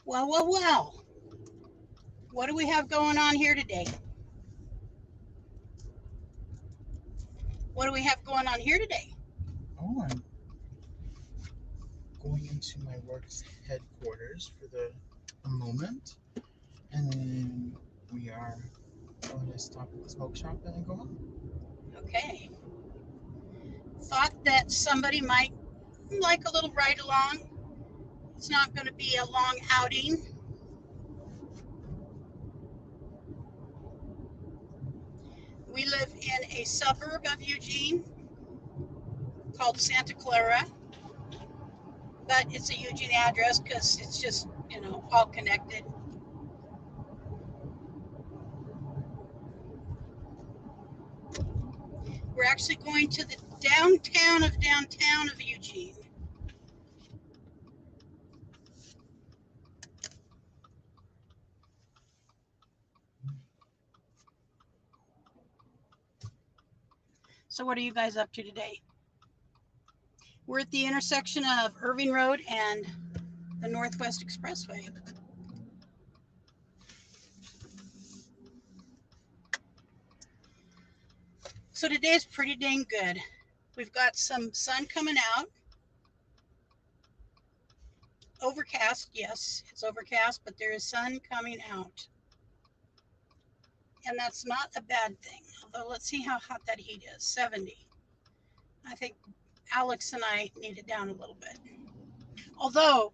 Well, well, well. What do we have going on here today? What do we have going on here today? Oh, I'm going into my work's headquarters for a moment, and then we are going to stop at the smoke shop and then go home. Okay. Thought that somebody might like a little ride along. It's not going to be a long outing. We live in a suburb of Eugene called Santa Clara, but it's a Eugene address because it's just, all connected. We're actually going to the downtown of Eugene. So what are you guys up to today? We're at the intersection of Irving Road and the Northwest Expressway. So today's pretty dang good. We've got some sun coming out. Overcast, yes, it's overcast, but there is sun coming out. And that's not a bad thing. Although let's see how hot that heat is. 70. I think Alex and I need it down a little bit. Although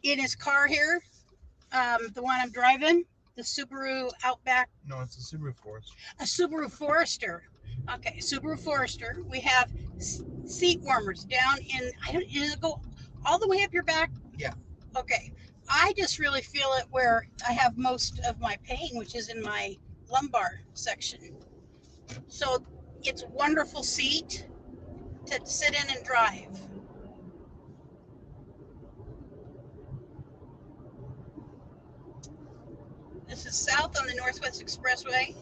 in his car here, the one I'm driving, the Subaru Outback. No, it's a Subaru Forester. A Subaru Forester. Okay, Subaru Forester. We have seat warmers down in, does it go all the way up your back? Yeah. Okay. I just really feel it where I have most of my pain, which is in my lumbar section. So it's a wonderful seat to sit in and drive. This is south on the Northwest Expressway.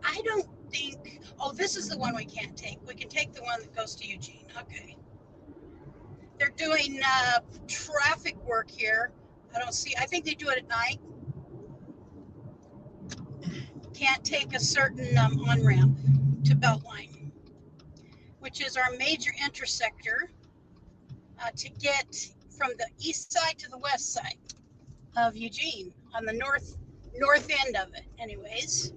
I don't think, this is the one we can't take. We can take the one that goes to Eugene. Okay. They're doing traffic work here. I think they do it at night. Can't take a certain on-ramp to Beltline, which is our major intersector to get from the east side to the west side of Eugene on the north end of it anyways.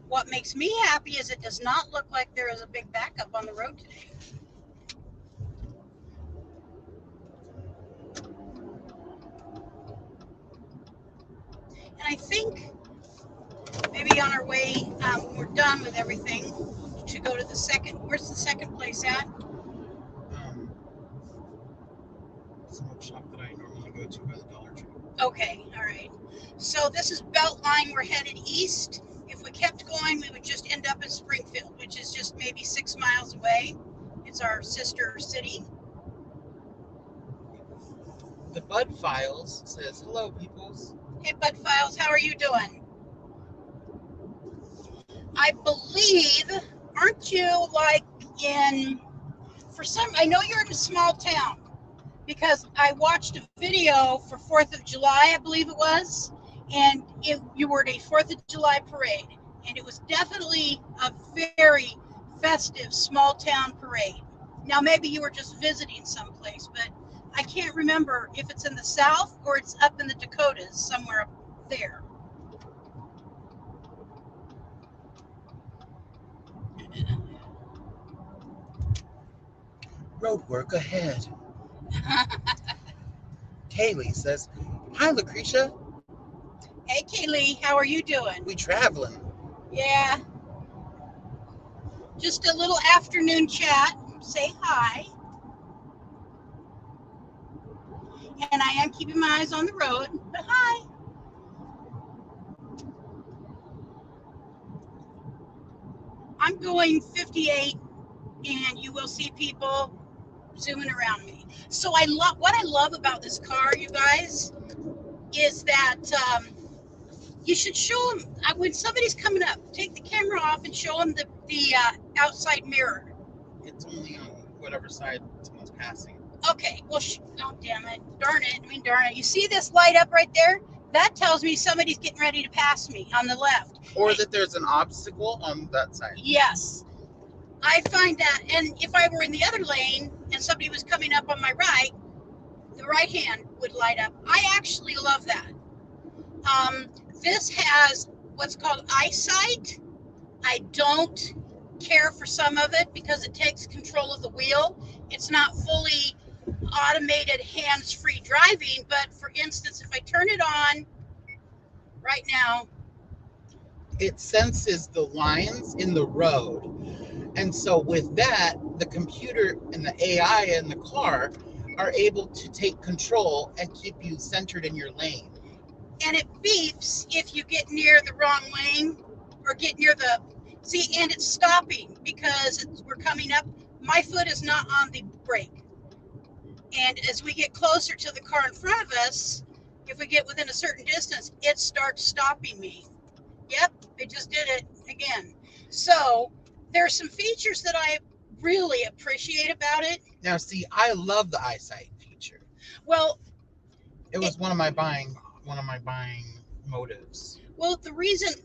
What makes me happy is it does not look like there is a big backup on the road today. And I think maybe on our way, when we're done with everything, to go to the second. Where's the second place at? Smoke shop that I normally go to by the Dollar Tree. Okay, all right. So this is Beltline. We're headed east. If we kept going, we would just end up in Springfield, which is just maybe 6 miles away. It's our sister city. The Bud Files says, "Hello, peoples." Hey, Bud Files, how are you doing? I believe, aren't you like I know you're in a small town because I watched a video for 4th of July, I believe it was, and you were at a 4th of July parade, and it was definitely a very festive small town parade. Now, maybe you were just visiting someplace, but I can't remember if it's in the South or it's up in the Dakotas, somewhere up there. Road work ahead. Kaylee says, "Hi, Lucretia." Hey, Kaylee, how are you doing? We traveling. Yeah. Just a little afternoon chat. Say hi. And I am keeping my eyes on the road, but hi. I'm going 58, and you will see people zooming around me. So what I love about this car, you guys, is that You should show them when somebody's coming up. Take the camera off and show them the outside mirror. It's only on whatever side someone's passing. Okay, well, oh, damn it. Darn it. I mean, darn it. You see this light up right there? That tells me somebody's getting ready to pass me on the left. Or that there's an obstacle on that side. Yes. I find that, and if I were in the other lane and somebody was coming up on my right, the right hand would light up. I actually love that. This has what's called eyesight. I don't care for some of it because it takes control of the wheel. It's not fully automated hands-free driving, but for instance, if I turn it on right now, it senses the lines in the road. And so with that, the computer and the AI in the car are able to take control and keep you centered in your lane. And it beeps if you get near the wrong lane or get near the, see, and it's stopping because we're coming up. My foot is not on the brake. And as we get closer to the car in front of us, if we get within a certain distance, it starts stopping me. Yep, it just did it again. So there's some features that I really appreciate about it. Now, see, I love the eyesight feature. Well, it was one of my buying motives. Well, the reason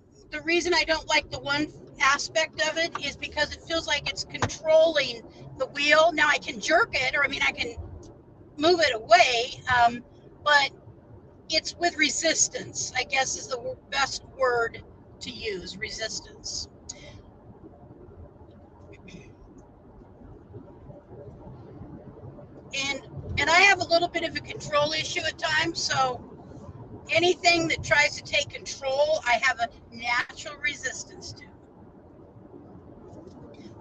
I don't like the one aspect of it is because it feels like it's controlling the wheel. Now I can jerk it, or I mean, I can move it away, but it's with resistance, I guess is the best word to use, resistance. And I have a little bit of a control issue at times, so anything that tries to take control, I have a natural resistance to.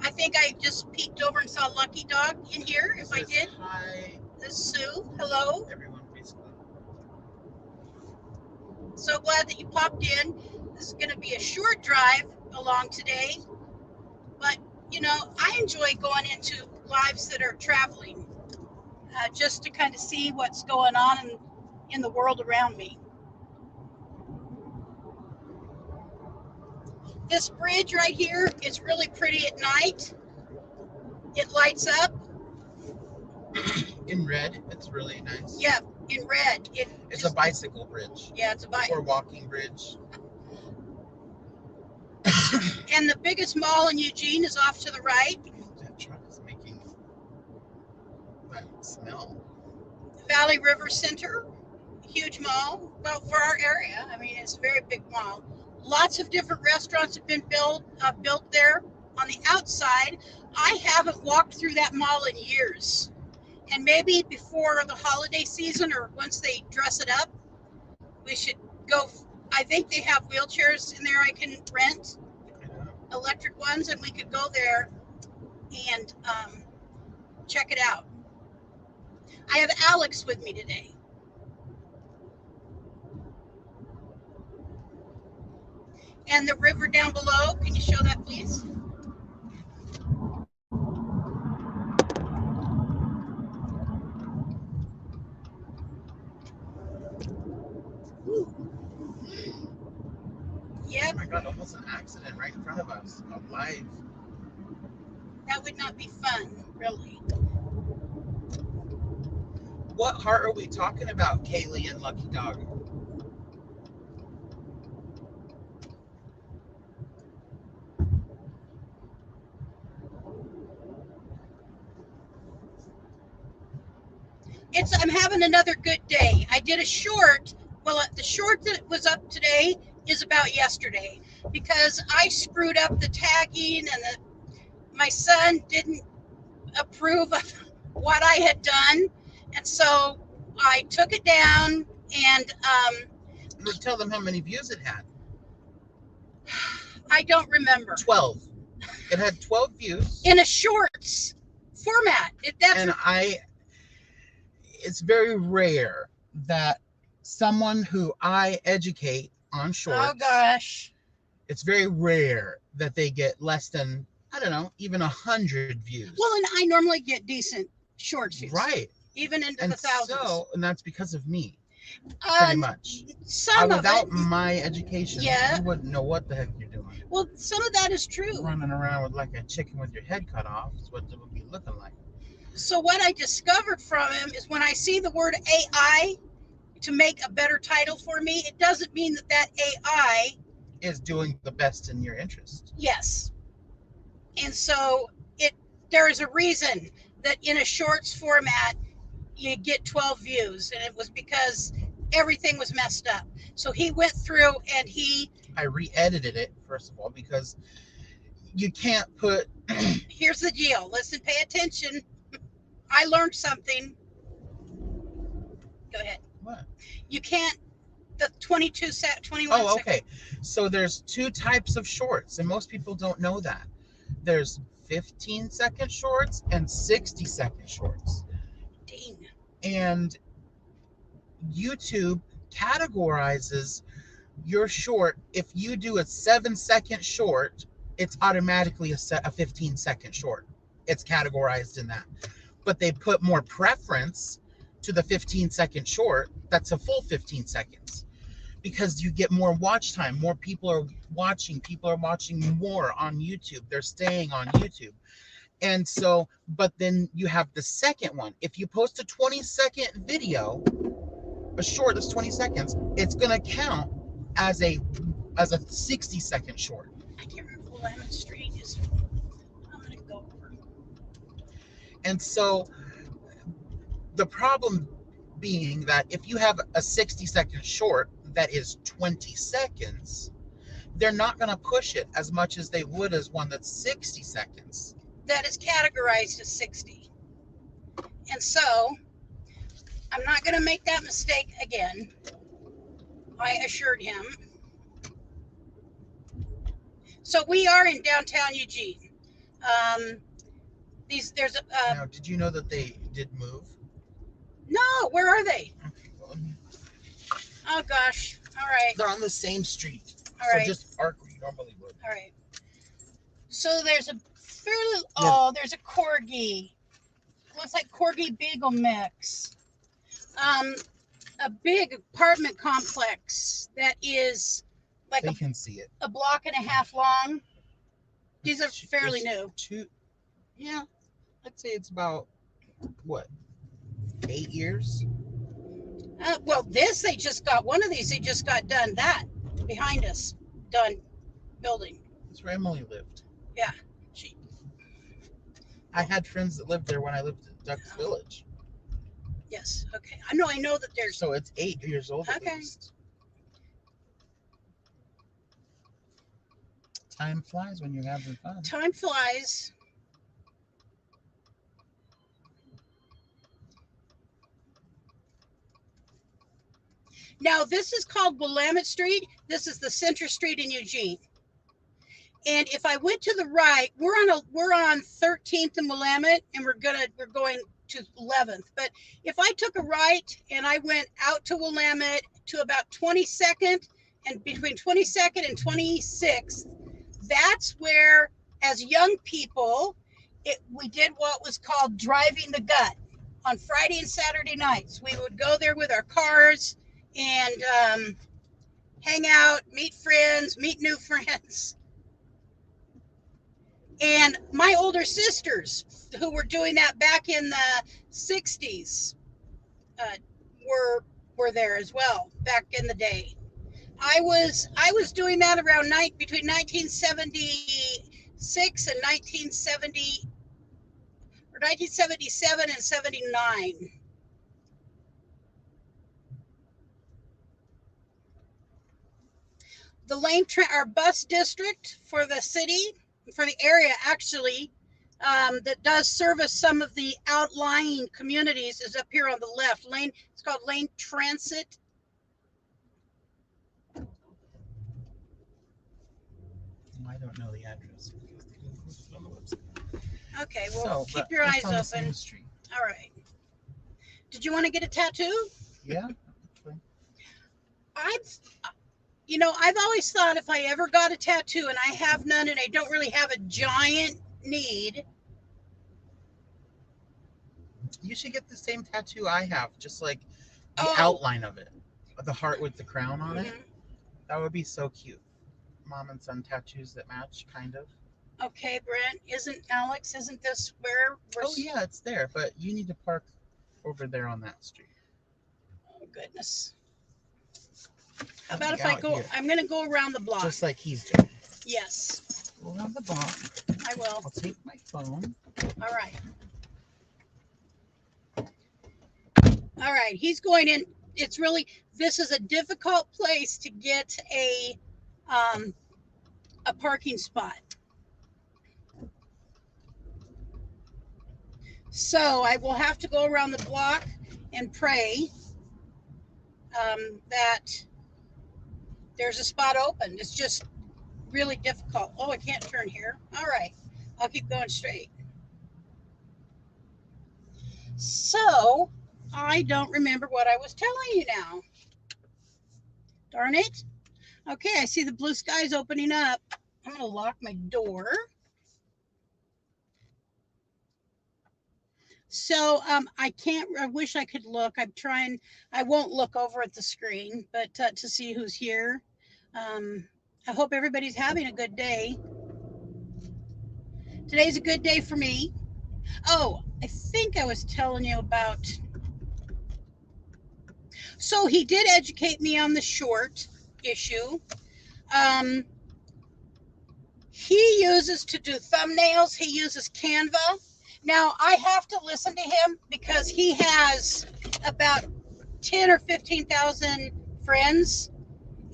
I think I just peeked over and saw Lucky Dog in here. If I did. Hi. This is Sue. Hello. Everyone, please. So glad that you popped in. This is going to be a short drive along today. But, you know, I enjoy going into lives that are traveling just to kind of see what's going on in the world around me. This bridge right here is really pretty at night. It lights up. In red, it's really nice. Yeah, in red. It's a bicycle bridge. Yeah, it's a bike. Or walking bridge. And the biggest mall in Eugene is off to the right. That truck is making that smell. Valley River Center, huge mall. Well, for our area, I mean, it's a very big mall. Lots of different restaurants have been built there. On the outside, I haven't walked through that mall in years. And maybe before the holiday season or once they dress it up, we should go. I think they have wheelchairs in there I can rent, electric ones, and we could go there and check it out. I have Alex with me today. And the river down below, can you show that, please? Yep. Oh my God, almost an accident right in front of us, live. That would not be fun, really. What heart are we talking about, Kaylee and Lucky Dog? I'm having another good day. I did a short. Well, the short that was up today is about yesterday because I screwed up the tagging and my son didn't approve of what I had done. And so I took it down and tell them how many views it had. I don't remember. 12. It had 12 views. In a shorts format. It's very rare that someone who I educate on shorts. Oh gosh. It's very rare that they get less than, I don't know, even 100 views. Well, and I normally get decent shorts views. Right. Even into the thousands. And that's because of me. pretty much. Some of Without it, my education, yeah. you wouldn't know what the heck you're doing. Well, some of that is true. Running around with like a chicken with your head cut off is what it would be looking like. So what I discovered from him is when I see the word AI to make a better title for me, it doesn't mean that that AI is doing the best in your interest. Yes. And so there is a reason that in a shorts format you get 12 views, and it was because everything was messed up. So he went through and I re-edited it, first of all, because you can't put here's the deal. Listen, pay attention. I learned something. Go ahead. What? You can't the 21 Oh, okay. So there's two types of shorts, and most people don't know that. There's 15-second shorts and 60-second shorts. Dang. And YouTube categorizes your short. If you do a 7-second short, it's automatically a 15-second short. It's categorized in that. But they put more preference to the 15-second short. That's a full 15 seconds. Because you get more watch time. More people are watching. People are watching more on YouTube. They're staying on YouTube. And so, but then you have the second one. If you post a 20-second video, a short that's 20 seconds, it's going to count as a 60-second short. I can't remember what Lemon Street is. I'm going to go over. And so the problem being that if you have a 60-second short that is 20 seconds, they're not going to push it as much as they would as one that's 60 seconds. That is categorized as 60. And so I'm not going to make that mistake again. I assured him. So we are in downtown Eugene. There's a. Now, did you know that they did move? No, where are they? Okay, well, Oh gosh. All right. they're on the same street. All so right. just arc where you normally would. All right. So there's a fairly. Yeah. Oh, there's a corgi. Looks like corgi beagle mix. A big apartment complex that is like They can see it. a block and a half long. These are fairly new. Yeah, I'd say it's about what, 8 years. Well, they just got one of these. They just got done. That behind us, done building. That's where Emily lived. Yeah. I had friends that lived there when I lived in Ducks Village. Yes. Okay. I know that there's. So it's 8 years old at Okay. least. Time flies when you're having fun. Time flies. Now this is called Willamette Street. This is the center street in Eugene. And if I went to the right, we're on 13th and Willamette, and we're going to 11th. But if I took a right and I went out to Willamette to about 22nd, and between 22nd and 26th, that's where, as young people, we did what was called driving the gut. On Friday and Saturday nights, we would go there with our cars and hang out, meet friends, meet new friends. And my older sisters, who were doing that back in the 60s, were there as well back in the day. I was doing that around between 1976 and 1970 or 1977 and 79. The our bus district for the city, for the area actually, that does service some of the outlying communities is up here on the left. It's called Lane Transit. I don't know the address. Okay, well, keep your eyes open. All right. Did you want to get a tattoo? Yeah. I've always thought if I ever got a tattoo, and I have none, and I don't really have a giant need. You should get the same tattoo I have, just like The Oh. outline of it, the heart with the crown on it. Mhm. That would be so cute. Mom and son tattoos that match, kind of. Okay, Brent. Isn't this where we're? Oh yeah, it's there, but you need to park over there on that street. Oh, goodness. How about Like if I out go? here, I'm going to go around the block. just like he's doing. Yes, Go around the block. I will. I'll take my phone. All right. All right. He's going in. It's really, this is a difficult place to get um, a parking spot. So I will have to go around the block and pray that there's a spot open. It's just really difficult. Oh, I can't turn here. All right. I'll keep going straight. So I don't remember what I was telling you now. Darn it. Okay, I see the blue skies opening up. I'm going to lock my door. So I wish I could look. I'm trying, I won't look over at the screen, but to see who's here. I hope everybody's having a good day. Today's a good day for me. Oh, I think I was telling you about. So he did educate me on the short issue. Um, he uses to do thumbnails, he uses Canva. Now I have to listen to him because he has about 10 or 15,000 friends,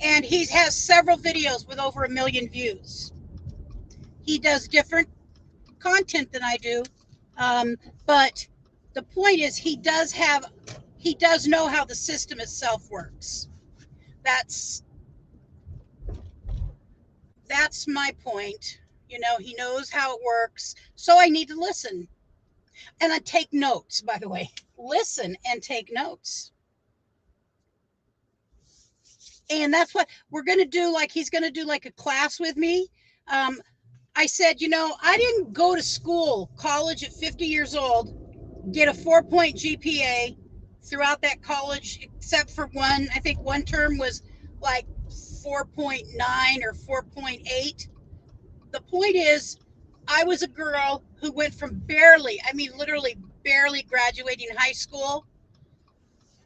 and he has several videos with over 1 million views. He does different content than I do, but the point is he does know how the system itself works. That's my point. You know, he knows how it works, so I need to listen. And I take notes, by the way. Listen and take notes. And that's what we're going to do. Like, he's going to do like a class with me. I said, you know, I didn't go to school, college at 50 years old, get a 4-point GPA throughout that college, except for one. I think one term was like 4.9 or 4.8. The point is, I was a girl who went from barely, I mean, literally barely graduating high school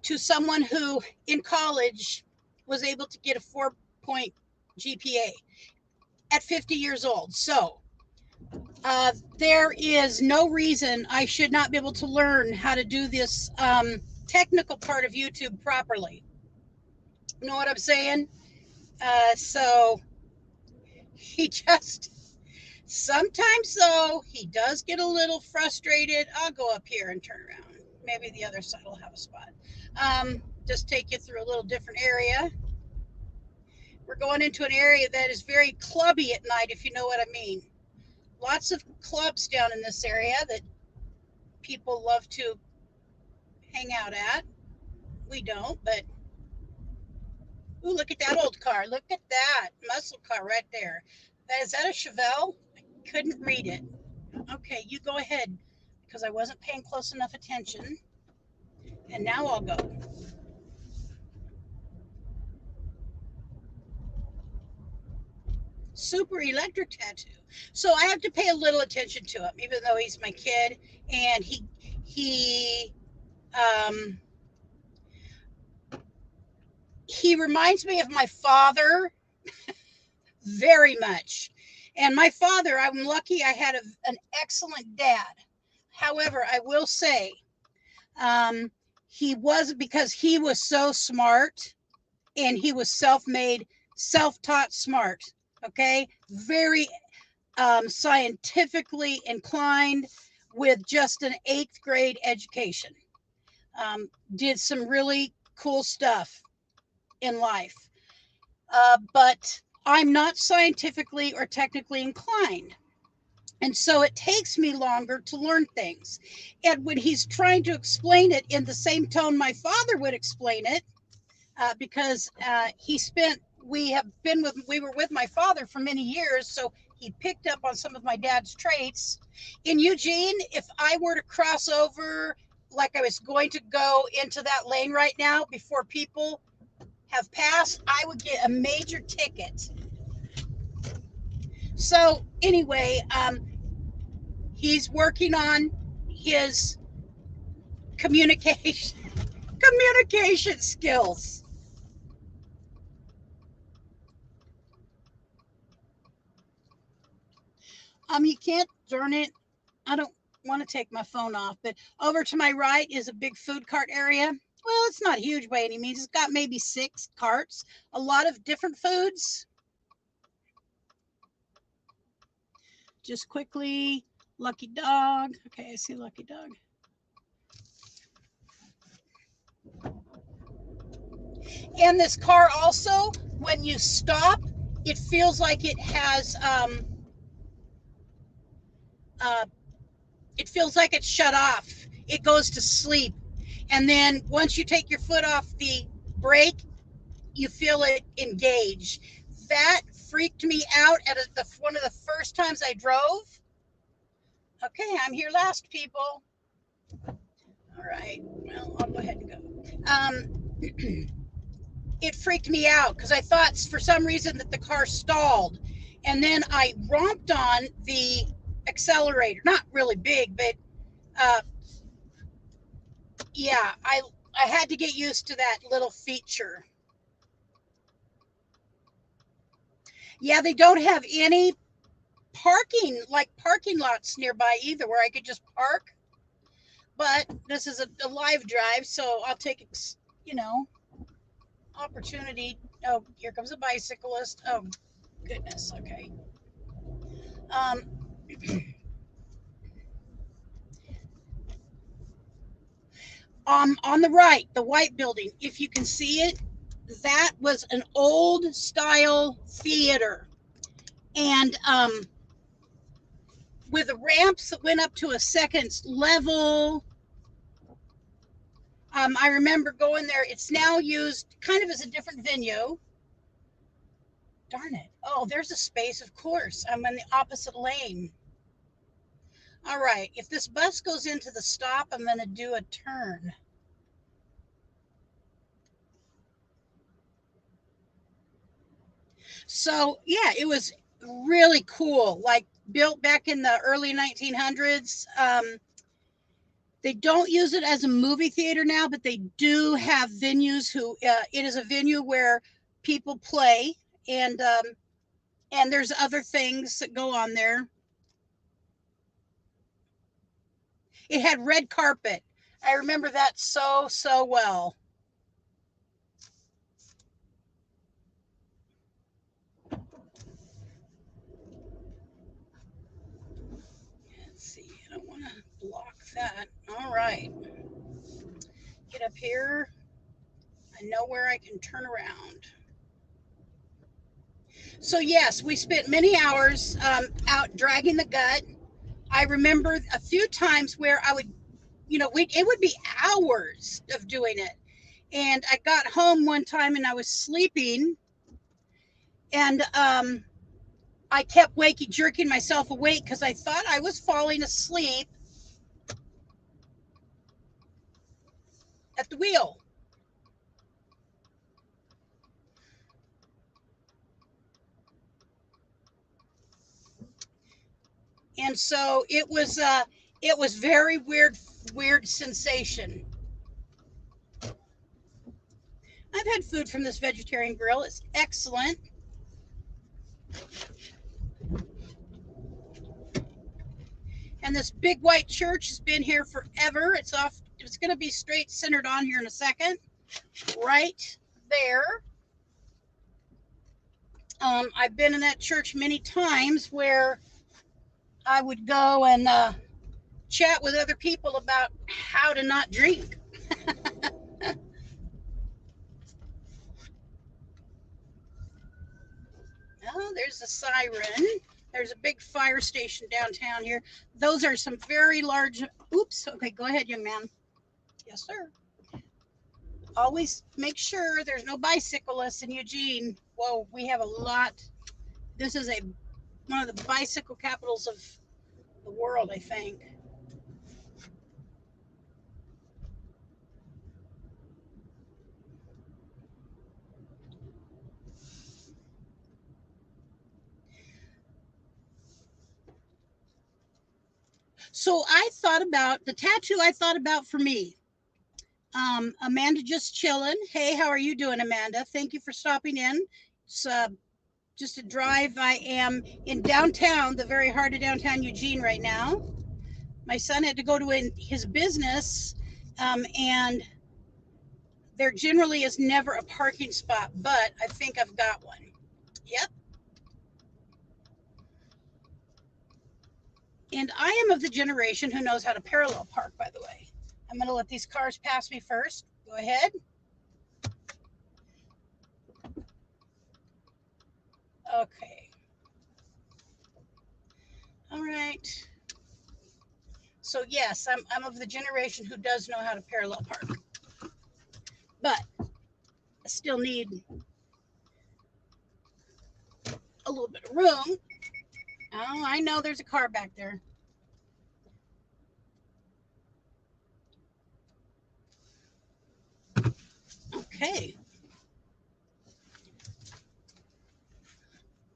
to someone who in college was able to get a 4-point GPA at 50 years old. So there is no reason I should not be able to learn how to do this technical part of YouTube properly. You know what I'm saying? So he just, sometimes though, he does get a little frustrated. I'll go up here and turn around. Maybe the other side will have a spot. Just take you through a little different area. We're going into an area that is very clubby at night, if you know what I mean. Lots of clubs down in this area that people love to hang out at. We don't, but ooh, look at that old car. Look at that muscle car right there. Is that a Chevelle? I couldn't read it. Okay, you go ahead because I wasn't paying close enough attention. And now I'll go. Super electric tattoo. So I have to pay a little attention to him, even though he's my kid, and um, he reminds me of my father very much. And my father, I'm lucky I had an excellent dad. However, I will say, he was, because he was so smart and he was self-made, self-taught smart. Okay, very scientifically inclined with just an 8th grade education. Did some really cool stuff in life. But I'm not scientifically or technically inclined. And so it takes me longer to learn things. And when he's trying to explain it in the same tone my father would explain it, because we were with my father for many years, so he picked up on some of my dad's traits. In Eugene, if I were to cross over like I was going to go into that lane right now before people have passed, I would get a major ticket. So anyway, he's working on his communication communication skills. You can't, darn it. I don't want to take my phone off, but over to my right is a big food cart area. Well, it's not huge by any means. It's got maybe 6 carts, a lot of different foods. Just quickly, Lucky Dog. Okay, I see Lucky Dog. And this car also, when you stop, it feels like uh, it feels like it's shut off. It goes to sleep. And then once you take your foot off the brake, you feel it engage. That freaked me out at one of the first times I drove. Okay, I'm here last, people. All right, well, I'll go ahead and go. It freaked me out because I thought for some reason that the car stalled. And then I romped on the accelerator. Not really big, but uh, yeah, I had to get used to that little feature. Yeah, they don't have any parking lots nearby either where I could just park. But this is a live drive, so I'll take, you know, opportunity. Oh, here comes a bicyclist. Oh, goodness. Okay. Um, on the right, the white building, if you can see it, that was an old style theater. And with the ramps that went up to a second level, I remember going there. It's now used kind of as a different venue. Darn it. Oh, there's a space, of course. I'm in the opposite lane. All right. If this bus goes into the stop, I'm going to do a turn. So, yeah, it was really cool. Like built back in the early 1900s. They don't use it as a movie theater now, but they do have venues who it is a venue where people play, and there's other things that go on there. It had red carpet. I remember that so well. Let's see. I don't want to block that. All right. Get up here. I know where I can turn around. So yes, we spent many hours out dragging the gut. I remember a few times where I would, it would be hours of doing it. And I got home one time and I was sleeping, and I kept jerking myself awake because I thought I was falling asleep at the wheel. And so it was very weird sensation. I've had food from this vegetarian grill. It's excellent. And this big white church has been here forever. It's going to be straight centered on here in a second. Right there. I've been in that church many times where I would go and chat with other people about how to not drink. Oh, there's a siren. There's a big fire station downtown here. Those are some very large. Oops. Okay, go ahead, young man. Yes, sir. Always make sure there's no bicyclists in Eugene. Whoa, we have a lot. This is one of the bicycle capitals of the world, I think. So I thought about the tattoo I thought about for me. Amanda just chilling. Hey, how are you doing, Amanda? Thank you for stopping in. It's just a drive. I am in downtown, the very heart of downtown Eugene right now. My son had to go to his business, and there generally is never a parking spot, but I think I've got one. Yep. And I am of the generation who knows how to parallel park, by the way. I'm going to let these cars pass me first. Go ahead. Okay. All right. So yes, I'm of the generation who does know how to parallel park, but I still need a little bit of room. Oh, I know there's a car back there. Okay.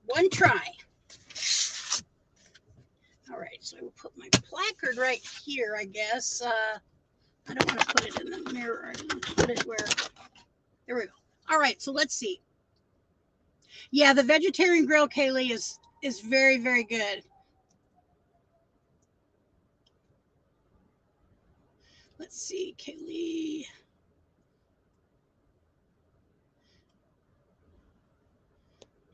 One try. All right, so I will put my placard right here, I guess. I don't want to put it in the mirror. I want to put it where, there we go. All right, so let's see. Yeah, the vegetarian grill, Kaylee, is very, very good. Let's see, Kaylee.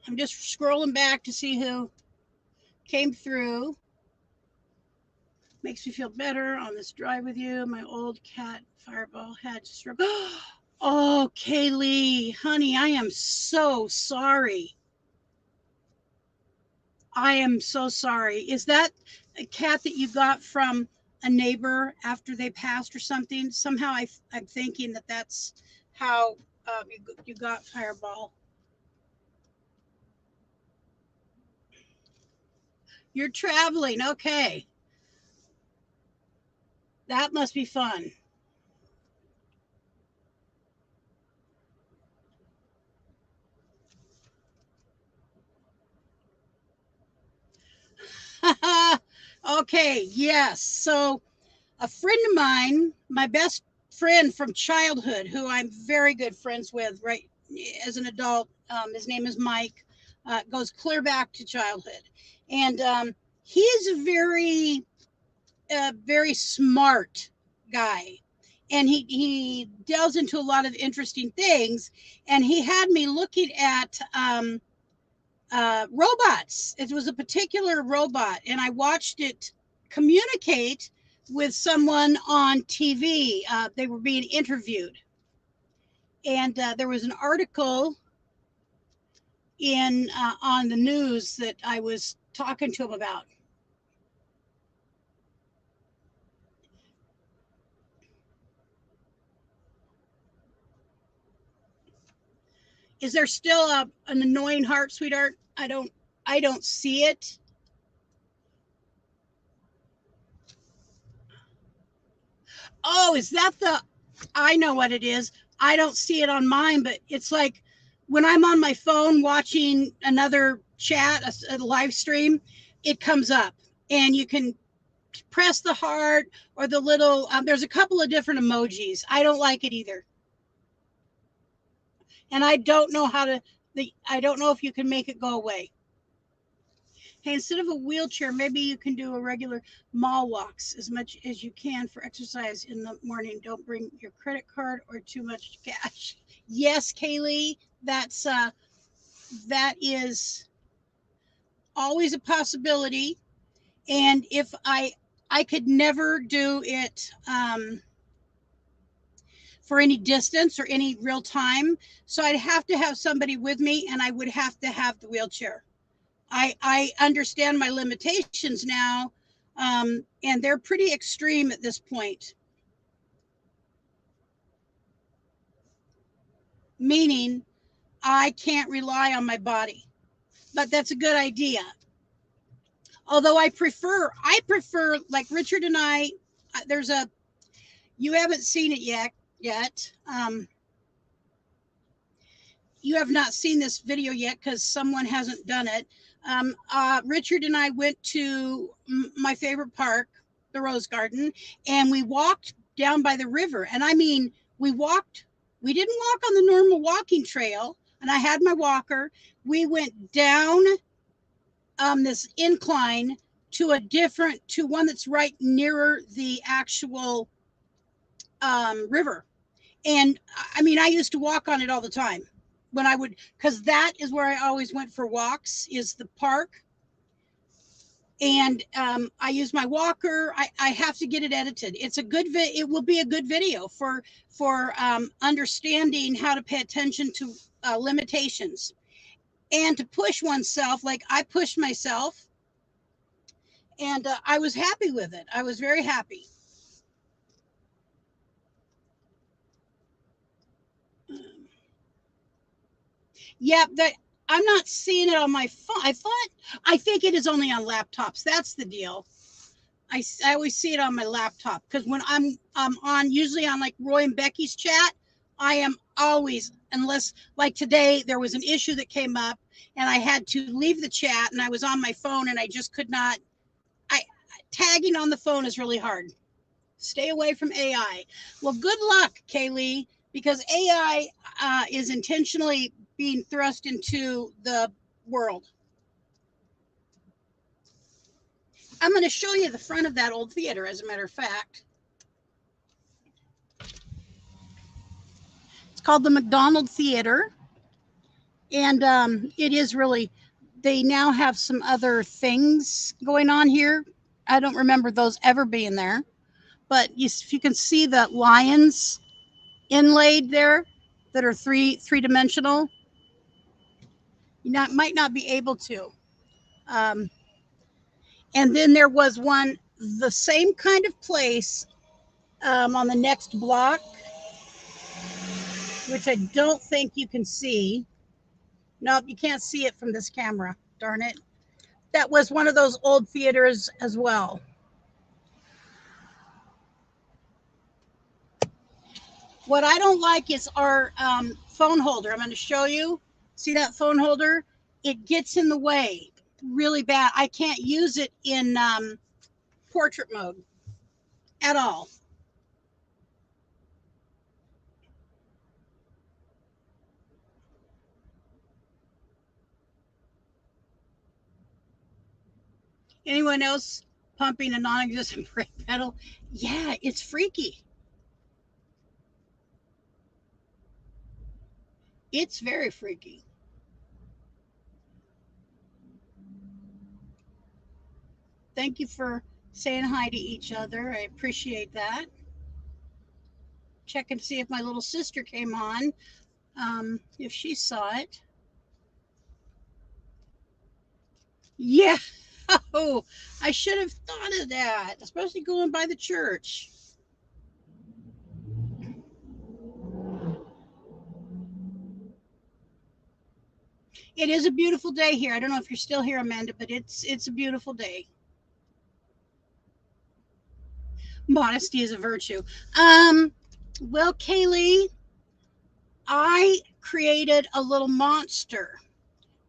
I'm just scrolling back to see who came through. Makes me feel better on this drive with you. My old cat Fireball had to stroke. Oh, Kaylee, honey, I am so sorry. I am so sorry. Is that a cat that you got from a neighbor after they passed or something? Somehow I'm thinking that that's how you got Fireball. You're traveling. Okay. That must be fun. Okay. Yes. So a friend of mine, my best friend from childhood, who I'm very good friends with right as an adult, his name is Mike, goes clear back to childhood. And he is a very smart guy. And he delves into a lot of interesting things. And he had me looking at robots. It was a particular robot, and I watched it communicate with someone on TV. They were being interviewed, and there was an article in on the news that I was talking to him about. Is there still an annoying heart, sweetheart? I don't see it. Oh, is that the? I know what it is. I don't see it on mine, but it's like when I'm on my phone watching another chat, a live stream, it comes up, and you can press the heart or the little. There's a couple of different emojis. I don't like it either, and I don't know how to. I don't know if you can make it go away. Hey, instead of a wheelchair, maybe you can do a regular mall walks as much as you can for exercise in the morning. Don't bring your credit card or too much cash. Yes, Kaylee, that is always a possibility. And if I could never do it for any distance or any real time, so I'd have to have somebody with me, and I would have to have the wheelchair. I understand my limitations now, and they're pretty extreme at this point. Meaning, I can't rely on my body, but that's a good idea. Although I prefer like Richard and I. There's a you haven't seen it yet. You have not seen this video yet because someone hasn't done it. Richard and I went to my favorite park. the rose garden, and we walked down by the river. And I mean, we didn't walk on the normal walking trail, and I had my walker. We went down this incline to one that's right nearer the actual river. And I mean, I used to walk on it all the time when I would, because that is where I always went for walks, is the park. And I use my walker. I have to get it edited. It's a good it will be a good video for understanding how to pay attention to limitations and to push oneself. Like I pushed myself, and I was happy with it. I was very happy. Yeah, that I'm not seeing it on my phone. I think it is only on laptops. That's the deal. I always see it on my laptop because when I'm on usually on like Roy and Becky's chat, I am always, unless like today there was an issue that came up and I had to leave the chat and I was on my phone and I just could not. I Tagging on the phone is really hard. Stay away from AI. Well, good luck, Kaylee, because AI is intentionally being thrust into the world. I'm going to show you the front of that old theater, as a matter of fact. It's called the McDonald Theater. And it is really, they now have some other things going on here. I don't remember those ever being there. But if you can see the lions inlaid there that are three-dimensional, might not be able to. Um, and then there was one, the same kind of place on the next block, which I don't think you can see. Nope, you can't see it from this camera. Darn it. That was one of those old theaters as well. What I don't like is our phone holder. I'm going to show you. See that phone holder? It gets in the way really bad. I can't use it in portrait mode at all. Anyone else pumping a non-existent brake pedal? Yeah, it's freaky. It's very freaky. Thank you for saying hi to each other. I appreciate that. Check and see if my little sister came on, if she saw it. Yeah. Oh, I should have thought of that, especially going by the church. It is a beautiful day here. I don't know if you're still here, Amanda, but it's a beautiful day. Modesty is a virtue. Well, Kaylee, I created a little monster.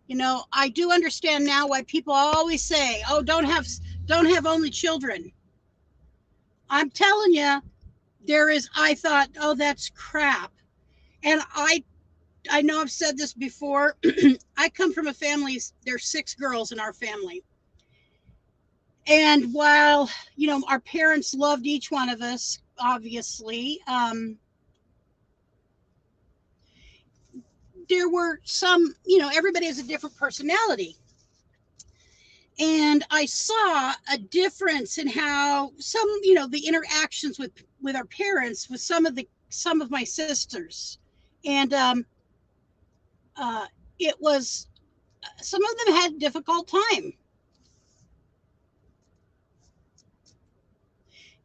You know, I do understand now why people always say, "Oh, don't have only children." I'm telling you, I thought, "Oh, that's crap." And I know I've said this before. I come from a family, there's 6 girls in our family. And while, our parents loved each one of us, obviously, there were some, everybody has a different personality. And I saw a difference in how some, the interactions with our parents with some of my sisters. And it was, some of them had a difficult time.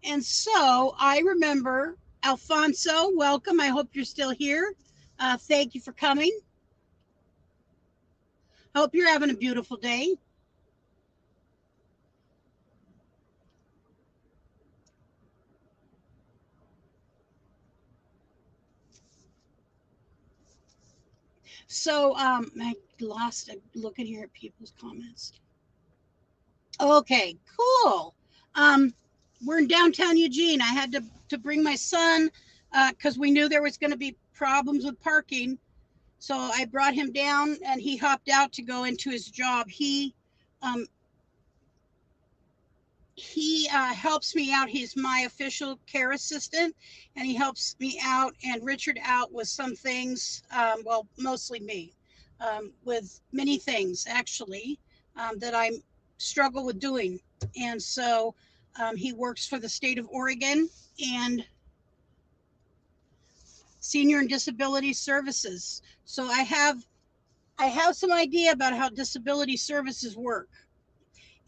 And so I remember, Alfonso, welcome. I hope you're still here. Thank you for coming. Hope you're having a beautiful day. So I lost a look here at people's comments. Okay, cool. Um, we're in downtown Eugene. I had to bring my son because we knew there was going to be problems with parking. So I brought him down, and he hopped out to go into his job. Um, he helps me out. He's my official care assistant, and he helps me out and Richard out with some things. Well, mostly me, with many things actually that I struggle with doing. And so he works for the state of Oregon and Senior and Disability Services. So I have some idea about how disability services work.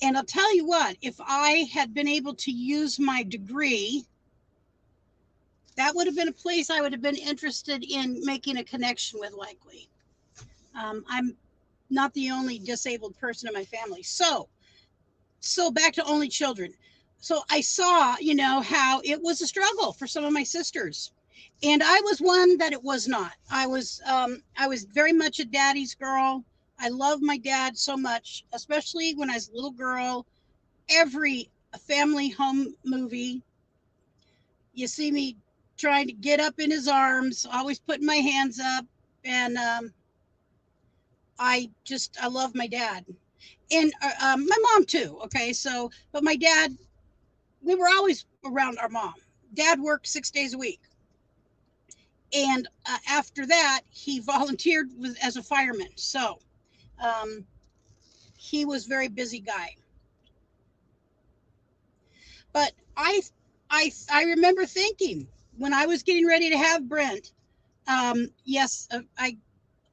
And I'll tell you what, if I had been able to use my degree, that would have been a place I would have been interested in making a connection with, likely. I'm not the only disabled person in my family. So back to only children. So I saw, how it was a struggle for some of my sisters. And I was one that it was not. I was very much a daddy's girl. I love my dad so much, especially when I was a little girl. Every family home movie, you see me trying to get up in his arms, always putting my hands up, and I love my dad, and my mom too. Okay, so but my dad, we were always around our mom. Dad worked 6 days a week, and after that, he volunteered as a fireman. So um, he was a very busy guy. But I remember thinking when I was getting ready to have Brent. Yes,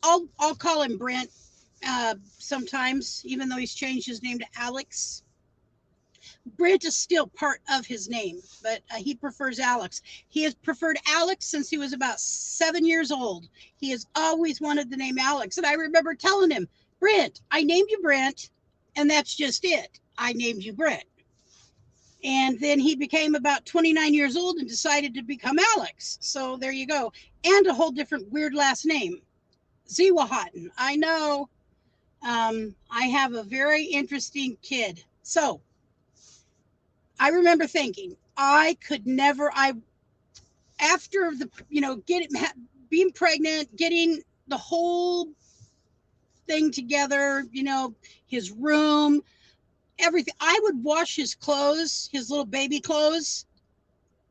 I'll call him Brent sometimes, even though he's changed his name to Alex. Brent is still part of his name, but he prefers Alex. He has preferred Alex since he was about 7 years old. He has always wanted the name Alex. And I remember telling him, Brent, I named you Brent, and that's just it. I named you Brent. And then he became about 29 years old and decided to become Alex. So there you go. And a whole different weird last name, Ziwahatin. I know. I have a very interesting kid. So I remember thinking I could never. I after the being pregnant, getting the whole thing together. His room, everything. I would wash his clothes, his little baby clothes,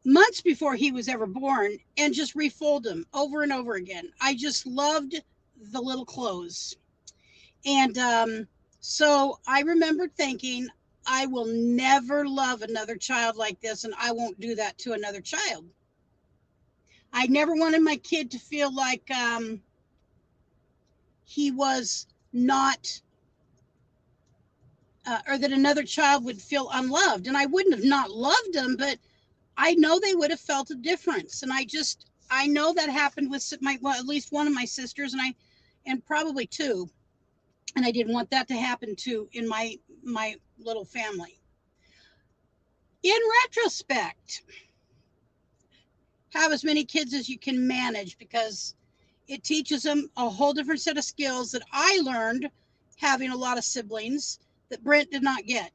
months before he was ever born, and just refold them over and over again. I just loved the little clothes. And so I remember thinking, I will never love another child like this, and I won't do that to another child. I never wanted my kid to feel like he was not, or that another child would feel unloved. And I wouldn't have not loved them, but I know they would have felt a difference. And I know that happened with at least one of my sisters, and probably two. And I didn't want that to happen to in my little family. In retrospect, have as many kids as you can manage, because it teaches them a whole different set of skills that I learned having a lot of siblings that Brent did not get.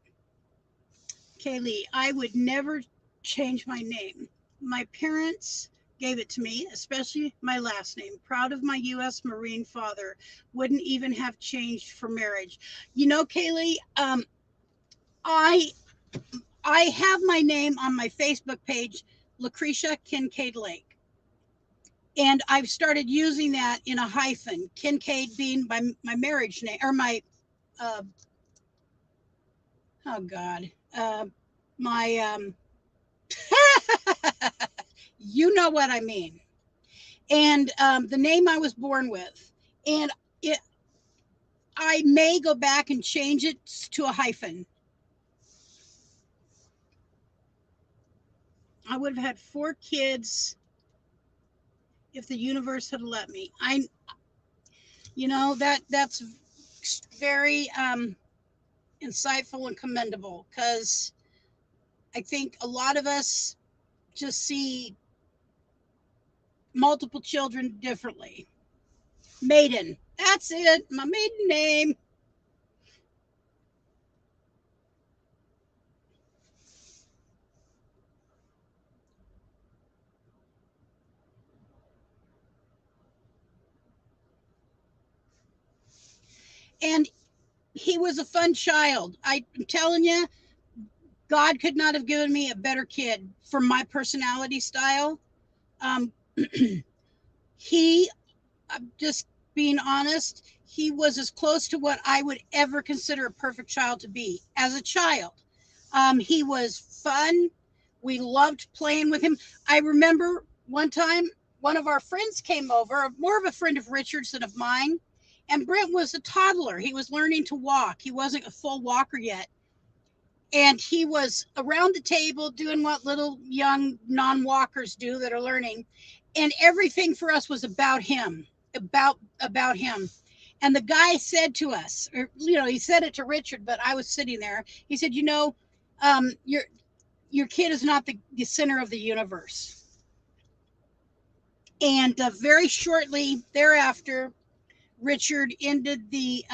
Kaylee, I would never change my name. My parents gave it to me, especially my last name. Proud of my U.S. Marine father. Wouldn't even have changed for marriage. Kaylee, I I have my name on my Facebook page, Lucretia Kincaid Lake. And I've started using that in a hyphen, Kincaid being my marriage name, or uh, oh God, my, you know what I mean. And the name I was born with. And it, I may go back and change it to a hyphen. I would have had 4 kids if the universe had let me. That's very insightful and commendable, because I think a lot of us just see multiple children differently. Maiden, that's it, my maiden name. And he was a fun child. I'm telling you, God could not have given me a better kid for my personality style. Um, he, I'm just being honest, he was as close to what I would ever consider a perfect child to be as a child. He was fun. We loved playing with him. I remember one time one of our friends came over, more of a friend of Richard's than of mine, and Brent was a toddler. He was learning to walk. He wasn't a full walker yet. And he was around the table doing what little young non-walkers do that are learning, and everything for us was about him, about him. And the guy said to us, or he said it to Richard, but I was sitting there. He said, your kid is not the center of the universe. And very shortly thereafter, Richard ended the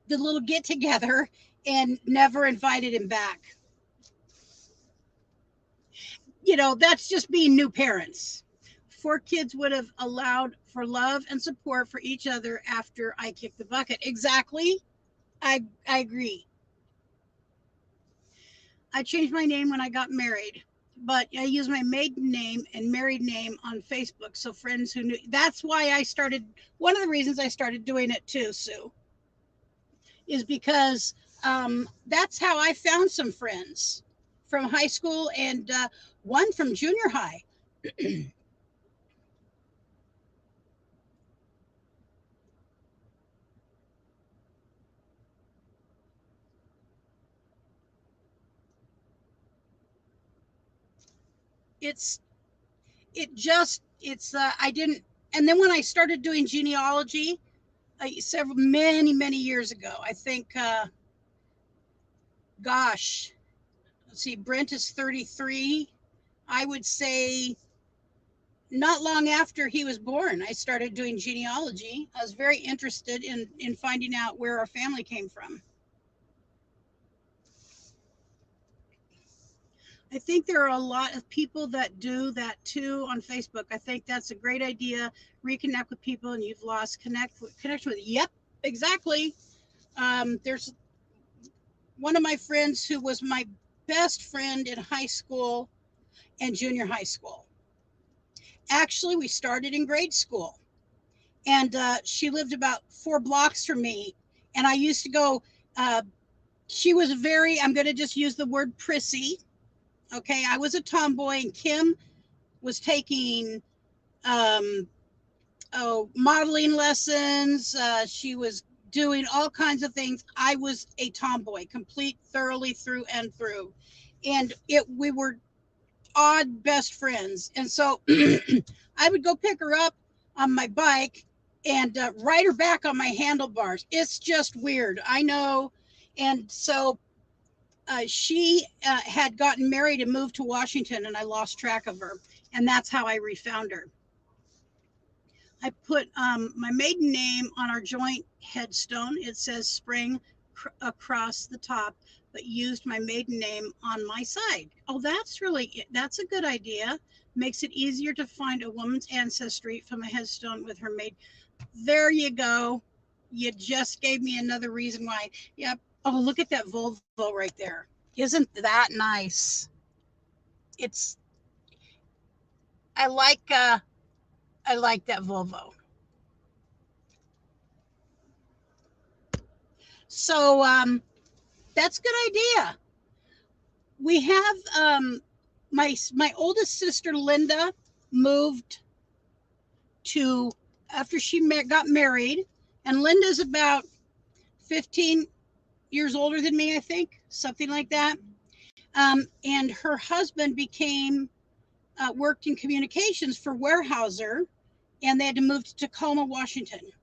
little get together and never invited him back. That's just being new parents. 4 kids would have allowed for love and support for each other after I kicked the bucket. Exactly. I agree. I changed my name when I got married, but I used my maiden name and married name on Facebook. So friends who knew, that's why I started. One of the reasons I started doing it too, Sue, is because that's how I found some friends from high school and one from junior high. it's I didn't. And then when I started doing genealogy, several many years ago, I think, gosh, let's see, Brent is 33. I would say not long after he was born, I started doing genealogy. I was very interested in finding out where our family came from. I think there are a lot of people that do that too on Facebook. I think that's a great idea. Reconnect with people and you've lost connection with. Yep, exactly. There's one of my friends who was my best friend in high school and junior high school. Actually, we started in grade school, and she lived about 4 blocks from me. And I used to go. She was very. I'm going to just use the word prissy. Okay, I was a tomboy, and Kim was taking modeling lessons. She was doing all kinds of things. I was a tomboy, complete, thoroughly through and through, and we were odd best friends. And so I would go pick her up on my bike and ride her back on my handlebars. It's just weird, I know. And so she had gotten married and moved to Washington, and I lost track of her. And that's how I refound her. I put my maiden name on our joint headstone. It says Spring across the top, but used my maiden name on my side. Oh, that's a good idea. Makes it easier to find a woman's ancestry from a headstone with her maiden. There you go. You just gave me another reason why. Yep. Oh, look at that Volvo right there. Isn't that nice? It's I like I like that Volvo. So that's a good idea. We have my oldest sister Linda moved to after she got married, and Linda's about 15 years older than me, I think, something like that. And her husband became worked in communications for Weyerhaeuser, and they had to move to Tacoma, Washington.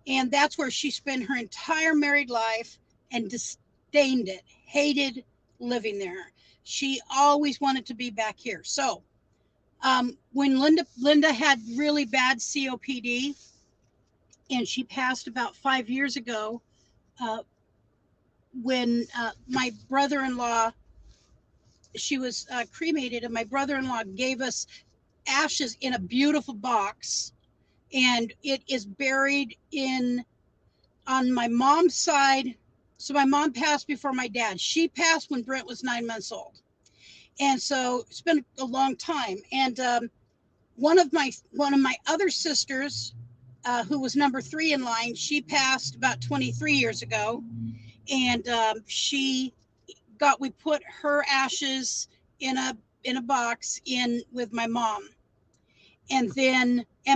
And that's where she spent her entire married life and disdained it, hated living there. She always wanted to be back here. So when Linda had really bad COPD, and she passed about 5 years ago, uh, when my brother-in-law, she was cremated, and my brother-in-law gave us ashes in a beautiful box, and it is buried in on my mom's side, so my mom passed before my dad. She passed when Brent was 9 months old. And so it's been a long time. And one of my other sisters, who was number 3 in line, she passed about 23 years ago. And we put her ashes in a box in with my mom, and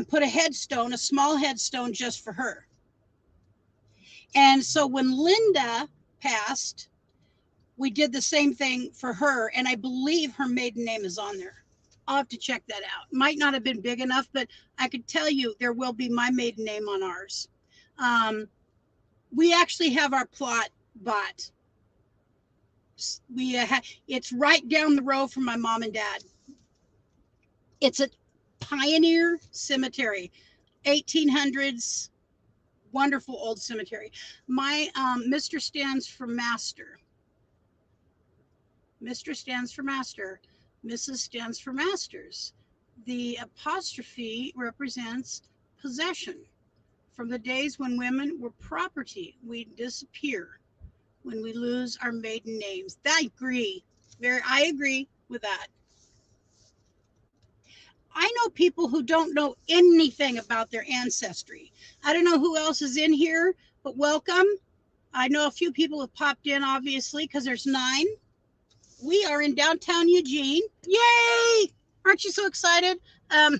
put a small headstone just for her. And so when Linda passed, we did the same thing for her, and I believe her maiden name is on there. I'll have to check that out. Might not have been big enough, but I could tell you there will be my maiden name on ours. We actually have our plot bought. It's right down the road from my mom and dad. It's a pioneer cemetery, 1800s, wonderful old cemetery. My Mr. stands for master. Mr. stands for master. Mrs. stands for masters. The apostrophe represents possession. From the days when women were property, we disappear when we lose our maiden names. I agree. I agree with that. I know people who don't know anything about their ancestry. I don't know who else is in here, but welcome. I know a few people have popped in, obviously, because there's 9. We are in downtown Eugene. Yay! Aren't you so excited? I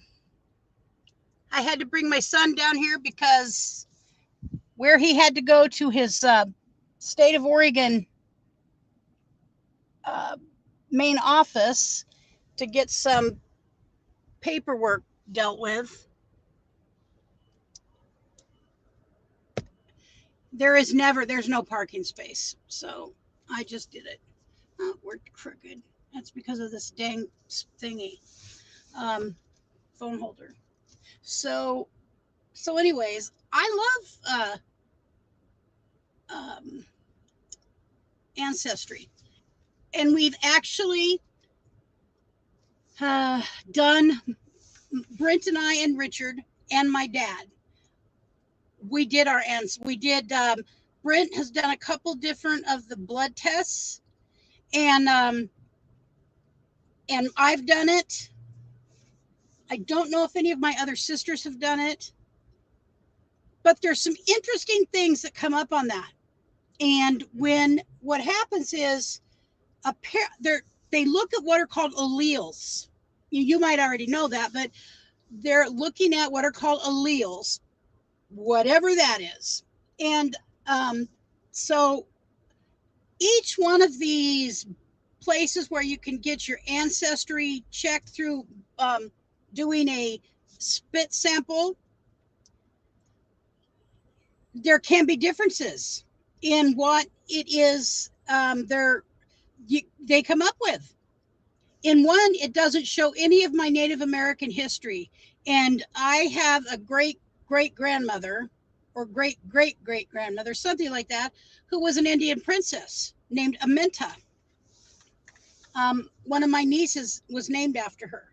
had to bring my son down here because where he had to go to his state of Oregon main office to get some paperwork dealt with. There's no parking space. So I just did it. Oh, it worked crooked. That's because of this dang thingy. Phone holder. So anyways, I love ancestry. And we've actually done, Brent and I and Richard and my dad, we did Brent has done a couple different of the blood tests, and I've done it. I don't know if any of my other sisters have done it, but there's some interesting things that come up on that. And what happens is they look at what are called alleles. You might already know that, but they're looking at what are called alleles, whatever that is. And so each one of these places where you can get your ancestry checked through doing a spit sample, there can be differences in what it is they come up with. In one, it doesn't show any of my Native American history. And I have a great-great-grandmother or great-great-great-grandmother, something like that, who was an Indian princess named Aminta. One of my nieces was named after her.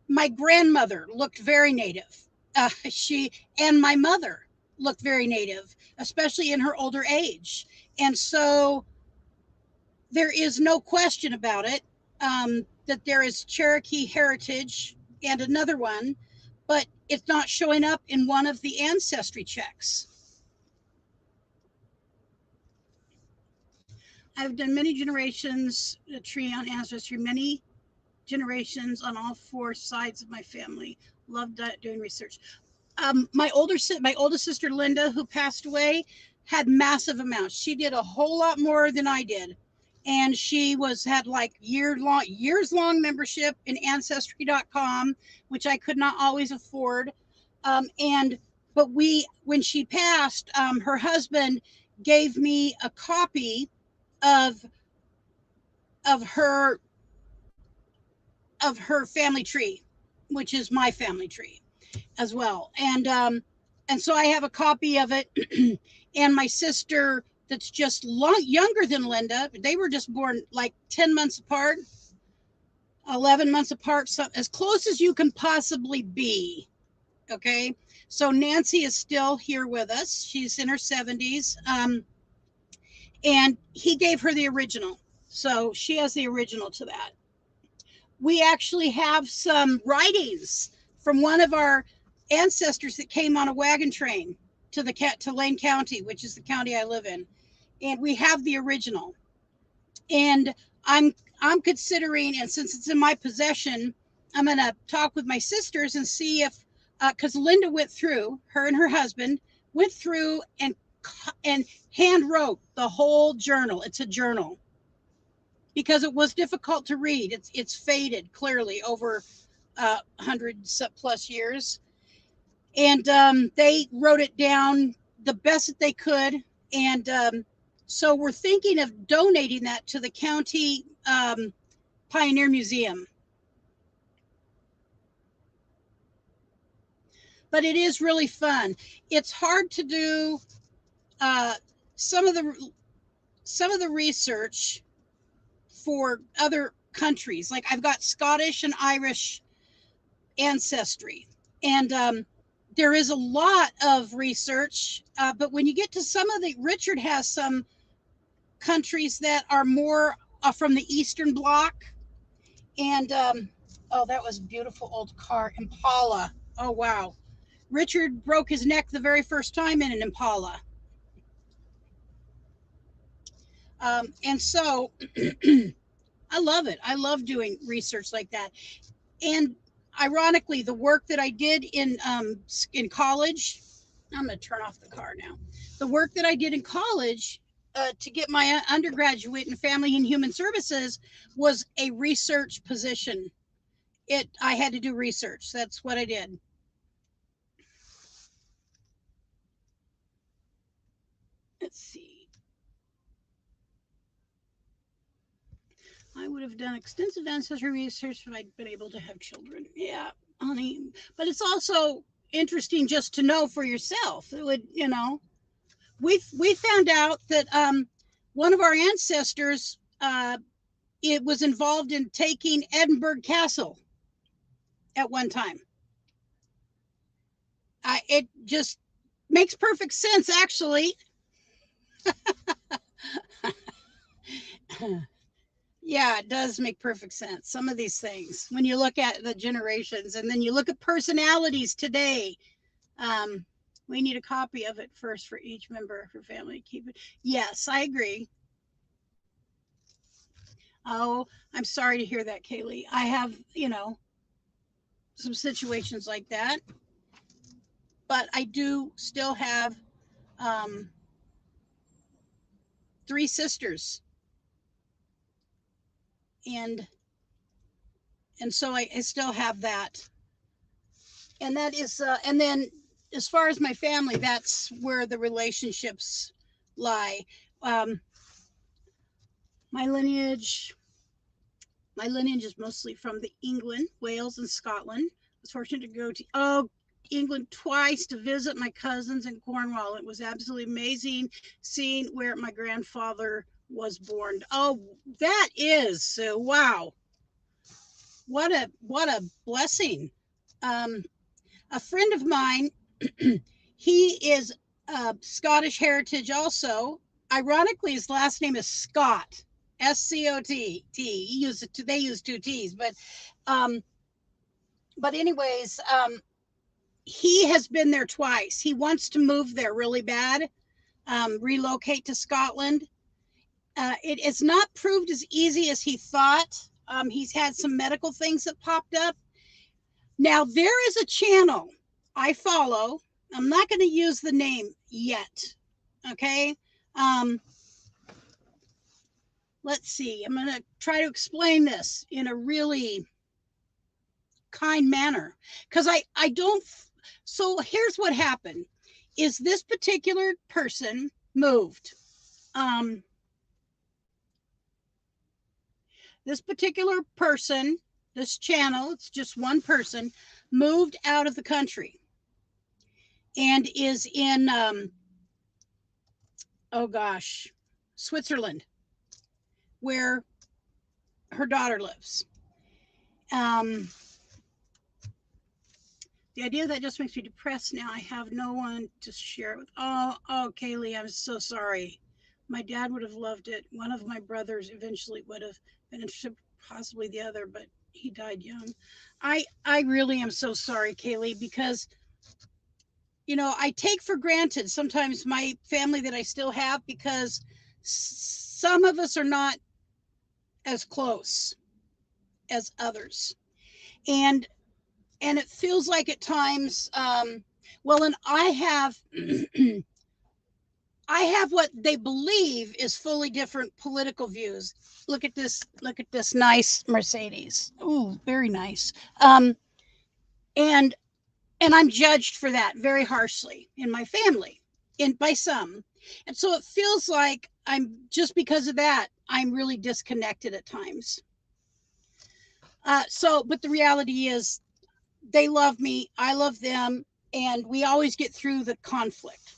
My grandmother looked very Native. And my mother looked very Native, especially in her older age. And so there is no question about it, that there is Cherokee heritage and another one, but it's not showing up in one of the ancestry checks. I've done many generations, a tree on ancestry, many generations on all 4 sides of my family. Loved doing research. My oldest sister, Linda, who passed away, had massive amounts. She did a whole lot more than I did. And she had like years long membership in ancestry.com, which I could not always afford. But when she passed, her husband gave me a copy of her family tree, which is my family tree as well. And so I have a copy of it. And my sister, that's just younger than Linda, they were just born like 10 months apart, 11 months apart, so as close as you can possibly be. Okay. So Nancy is still here with us. She's in her 70s. And he gave her the original. So she has the original to that. We actually have some writings from one of our ancestors that came on a wagon train to Lane County, which is the county I live in. And we have the original. And I'm considering, and since it's in my possession, I'm going to talk with my sisters and see if, because Linda went through, her and her husband went through and hand wrote the whole journal. It's a journal because it was difficult to read. It's faded clearly over 100 plus years, and they wrote it down the best that they could, and so we're thinking of donating that to the county Pioneer Museum. But it is really fun. It's hard to do uh, some of the research for other countries. Like I've got Scottish and Irish ancestry, and there is a lot of research. But when you get to some of Richard has some countries that are more from the Eastern Bloc, and oh, that was a beautiful old car, Impala. Oh wow, Richard broke his neck the very first time in an Impala. And so I love it. I love doing research like that. And ironically, the work that I did in college, I'm going to turn off the car now. The work that I did in college to get my undergraduate in family and human services was a research position. I had to do research. That's what I did. Let's see. I would have done extensive ancestry research if I'd been able to have children. Yeah, honey. But it's also interesting just to know for yourself. It would, we found out that one of our ancestors it was involved in taking Edinburgh Castle at one time. It just makes perfect sense, actually. Yeah, it does make perfect sense. Some of these things, when you look at the generations and then you look at personalities today, um, we need a copy of it first for each member of your family to keep it. Yes, I agree. Oh, I'm sorry to hear that, Kaylee. I have, some situations like that, but I do still have um, three sisters, and so I still have that, and that is, and then as far as my family, that's where the relationships lie. Um, my lineage, my lineage is mostly from the England, Wales, and Scotland. I was fortunate to go to England twice to visit my cousins in Cornwall. It was absolutely amazing seeing where my grandfather was born. Oh, that is wow! What a blessing. Um, a friend of mine, he is Scottish heritage also. Ironically, his last name is Scott. Scott. They use two T's, um, but anyways, he has been there twice. He wants to move there really bad, relocate to Scotland. It's not proved as easy as he thought. He's had some medical things that popped up. Now, there is a channel I follow. I'm not going to use the name yet. Okay. Um, let's see. I'm going to try to explain this in a really kind manner because I don't. So here's what happened is this particular person moved. Um, this particular person, this channel, it's just one person, moved out of the country and is in, oh gosh, Switzerland, where her daughter lives. Um, The idea of that just makes me depressed now. I have no one to share it with. Oh, Kaylee, I'm so sorry. My dad would have loved it. One of my brothers eventually would have been interested, possibly the other, but he died young. I really am so sorry, Kaylee, because I take for granted sometimes my family that I still have because some of us are not as close as others. And and it feels like at times well, and I have what they believe is fully different political views. Look at this nice Mercedes. Ooh, very nice. And and I'm judged for that very harshly in my family, and by some. And so it feels like I'm just because of that, I'm really disconnected at times. But the reality is they love me, I love them, and we always get through the conflict.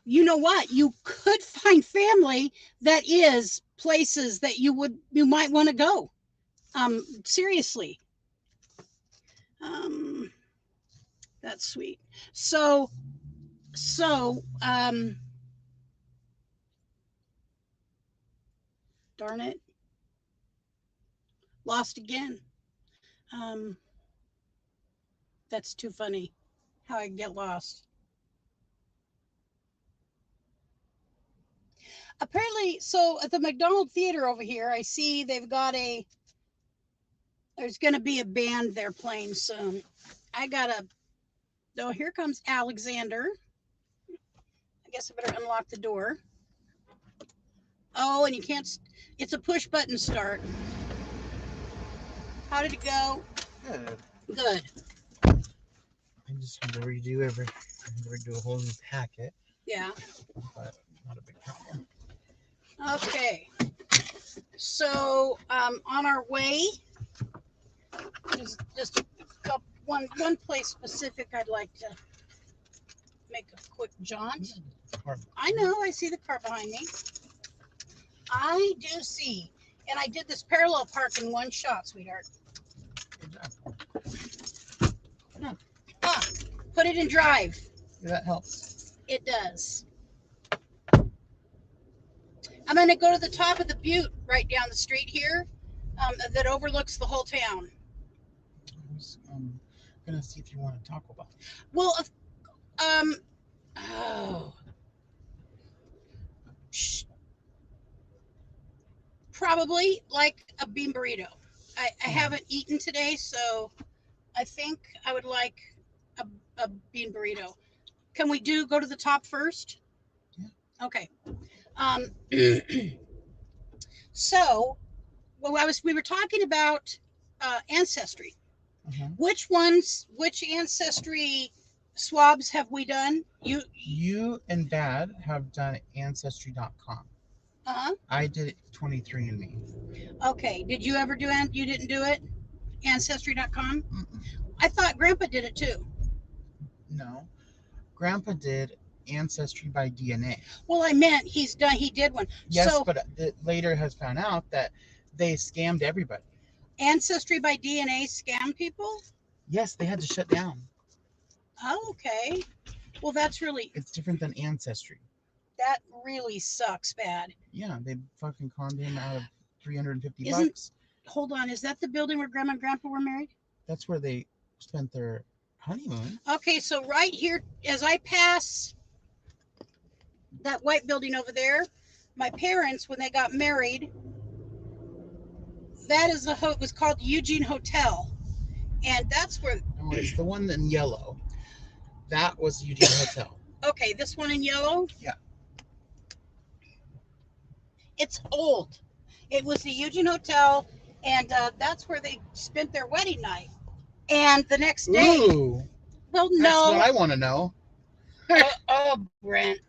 You know what? You could find family that is places that you might want to go. Seriously. Um, that's sweet. So darn it, lost again. Um, that's too funny. How I get lost. Apparently, so at the McDonald Theater over here, I see they've got there's going to be a band there playing soon. I gotta, oh, here comes Alexander. I guess I better unlock the door. Oh, and you can't, it's a push button start. How did it go? Good. Good. I just had to redo a whole new packet, Yeah. but not a big problem. Okay. So, on our way, there's just one place specific I'd like to make a quick jaunt. I know, I see the car behind me. I do see. And I did this parallel park in one shot, sweetheart. Put it in drive. Yeah, that helps. It does. I'm going to go to the top of the butte right down the street here that overlooks the whole town. I was going to see if you want to talk about it. Well, oh, probably like a bean burrito. I haven't eaten today, so I think I would like a, a bean burrito. Can we go to the top first? Yeah. Okay. Um, so, we were talking about ancestry. Which ancestry swabs have we done? You and Dad have done Ancestry.com. Uh-huh. I did 23andMe. Okay. Did you ever you didn't do it? Ancestry.com? Mm-mm. I thought Grandpa did it too. No. Grandpa did Ancestry by DNA. Well, I meant he did one. Yes, so, but it later has found out that they scammed everybody. Ancestry by DNA scam people? Yes, they had to shut down. Oh, okay. Well, it's different than Ancestry. That really sucks bad. Yeah, they fucking conned him out of $350. Hold on, is that the building where Grandma and Grandpa were married? That's where they spent their honeymoon. Okay, so right here, as I pass that white building over there, my parents, when they got married, it was called Eugene Hotel, and that's where. No, it's the one in yellow. That was Eugene Hotel. Okay, this one in yellow. Yeah. It's old. It was the Eugene Hotel, and that's where they spent their wedding night. And the next day. Ooh. Well, no. That's what I want to know. Oh, Brent.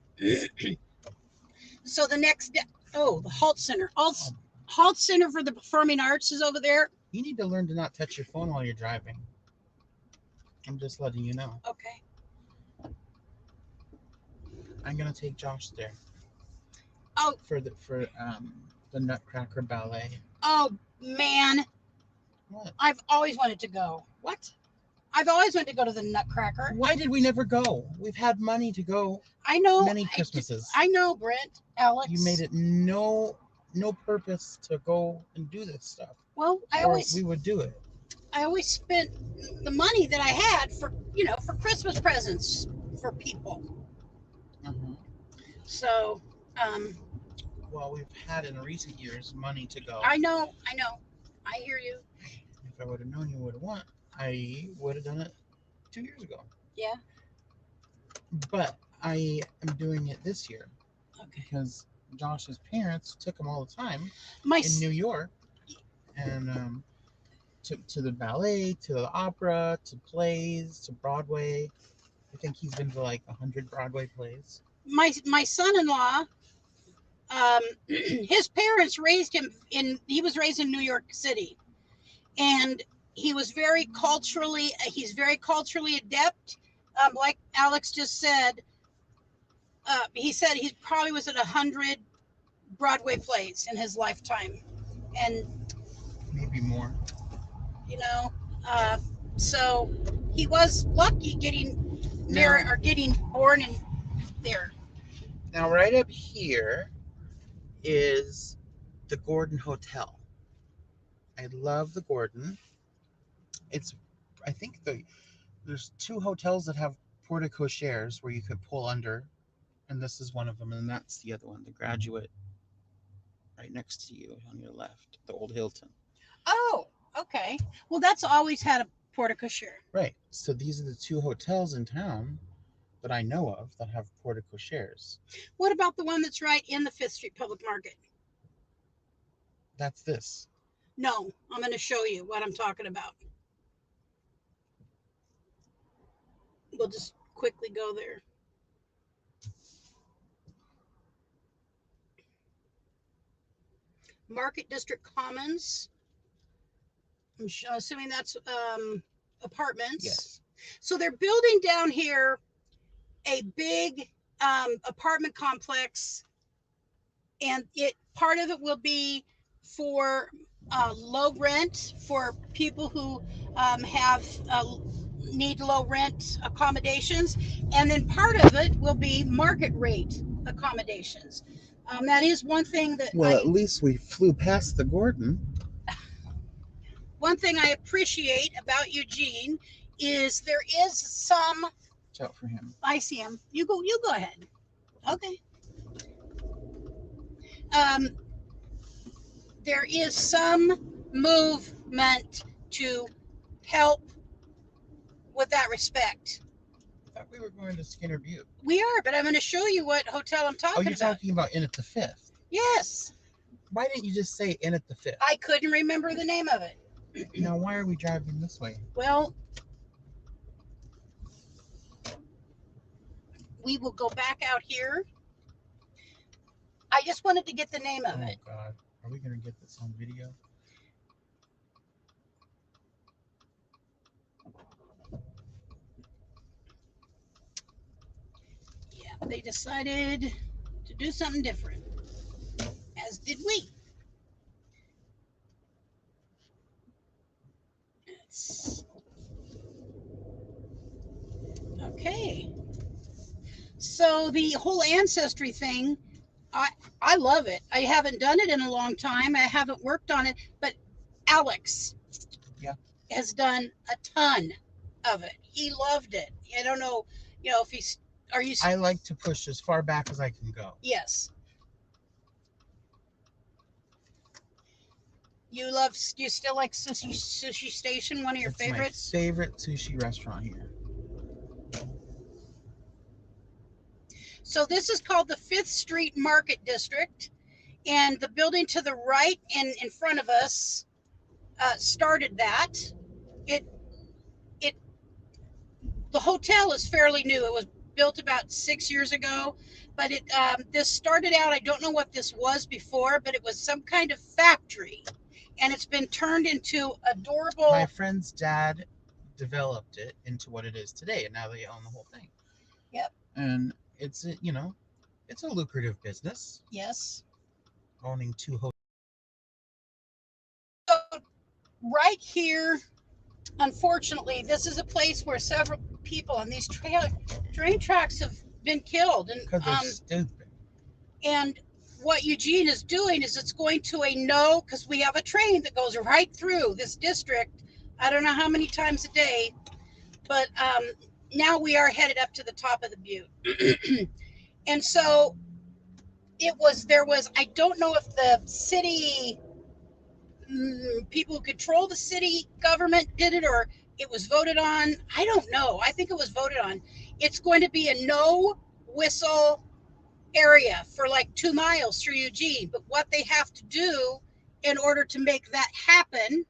So the next day. Oh, the Halt Center. Halt Center for the Performing Arts is over there. You need to learn to not touch your phone while you're driving. I'm just letting you know. Okay. I'm gonna take Josh there. Oh. For the Nutcracker Ballet. Oh man. What? I've always wanted to go. What? I've always wanted to go to the Nutcracker. Why did we never go? We've had money to go I know. many Christmases. I know, Brent, Alex. You made it no purpose to go and do this stuff, Well, or we would do it. I always spent the money that I had for for Christmas presents for people. Uh-huh. So, um, Well, we've had in recent years money to go. I know, I hear you. If I would have known you would have won, I would have done it 2 years ago. Yeah. But I am doing it this year Okay. because Josh's parents took him all the time My in New York, and to the ballet, to the opera, to plays, to Broadway. I think he's been to like 100 Broadway plays. my son-in-law, his parents raised him in. He was raised in New York City, and he was very culturally. He's very culturally adept. Like Alex just said, he said he probably was at 100 Broadway plays in his lifetime, and Maybe more. you know, uh, so he was lucky getting there or getting born in there. Now, right up here is the Gordon Hotel. I love the Gordon. It's, I think there's two hotels that have porte cocheres where you could pull under, and this is one of them, and that's the other one, the Graduate, right next to you on your left, the old Hilton. Oh, okay. Well, that's always had a porte cochere. Right. So these are the two hotels in town that I know of that have porte cocheres. What about the one that's right in the Fifth Street Public Market? That's this. No, I'm going to show you what I'm talking about. We'll just quickly go there. Market District Commons. I'm assuming that's apartments. Yes. So they're building down here a big apartment complex, and part of it will be for low rent for people who have need low rent accommodations, and then part of it will be market rate accommodations. That is one thing that at least we flew past the Gordon. One thing I appreciate about Eugene is there is some. Watch out for him. I see him. You go ahead. Okay. There is some movement to help with that respect. I thought we were going to Skinner Butte. We are, but I'm going to show you what hotel I'm talking about. Oh, you're talking about Inn at the Fifth? Yes. Why didn't you just say Inn at the Fifth? I couldn't remember the name of it. Now, why are we driving this way? Well, we will go back out here. I just wanted to get the name of it. Oh, God. Are we going to get this on video? Yeah, they decided to do something different, as did we. Okay. So the whole ancestry thing, I love it. I haven't done it in a long time. I haven't worked on it, but Alex has done a ton of it. He loved it. I don't know, if he's. Are you? I like to push as far back as I can go. Yes. You still like Sushi Station, one of your favorites? My favorite sushi restaurant here. So this is called the Fifth Street Market District, and the building to the right and in front of us started that. The hotel is fairly new. It was built about 6 years ago, but this started out. I don't know what this was before, but it was some kind of factory, and it's been turned into adorable. My friend's dad developed it into what it is today, and now they own the whole thing. Yep. And it's a lucrative business. Yes. Owning two hotels. So right here, unfortunately, this is a place where several people on these train tracks have been killed. Because they're stupid. And what Eugene is doing is it's going to a no, because we have a train that goes right through this district. I don't know how many times a day, but now we are headed up to the top of the butte. And so I don't know if the city people who control the city government did it or it was voted on. I don't know. I think it was voted on. It's going to be a no whistle area for like 2 miles through Eugene. But what they have to do in order to make that happen,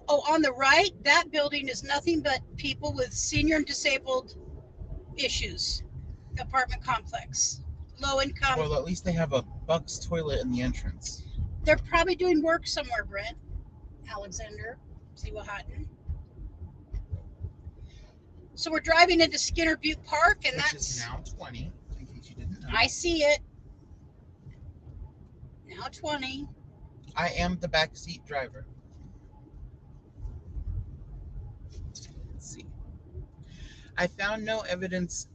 oh, on the right, that building is nothing but people with senior and disabled issues, apartment complex, low income. Well, at least they have a Bucks toilet in the entrance. They're probably doing work somewhere, Brent. Alexander, Ziwahatton. So we're driving into Skinner Butte Park, and Which that's is now 20, in case you didn't know. I see it. Now 20. I am the backseat driver. Let's see. I found no evidence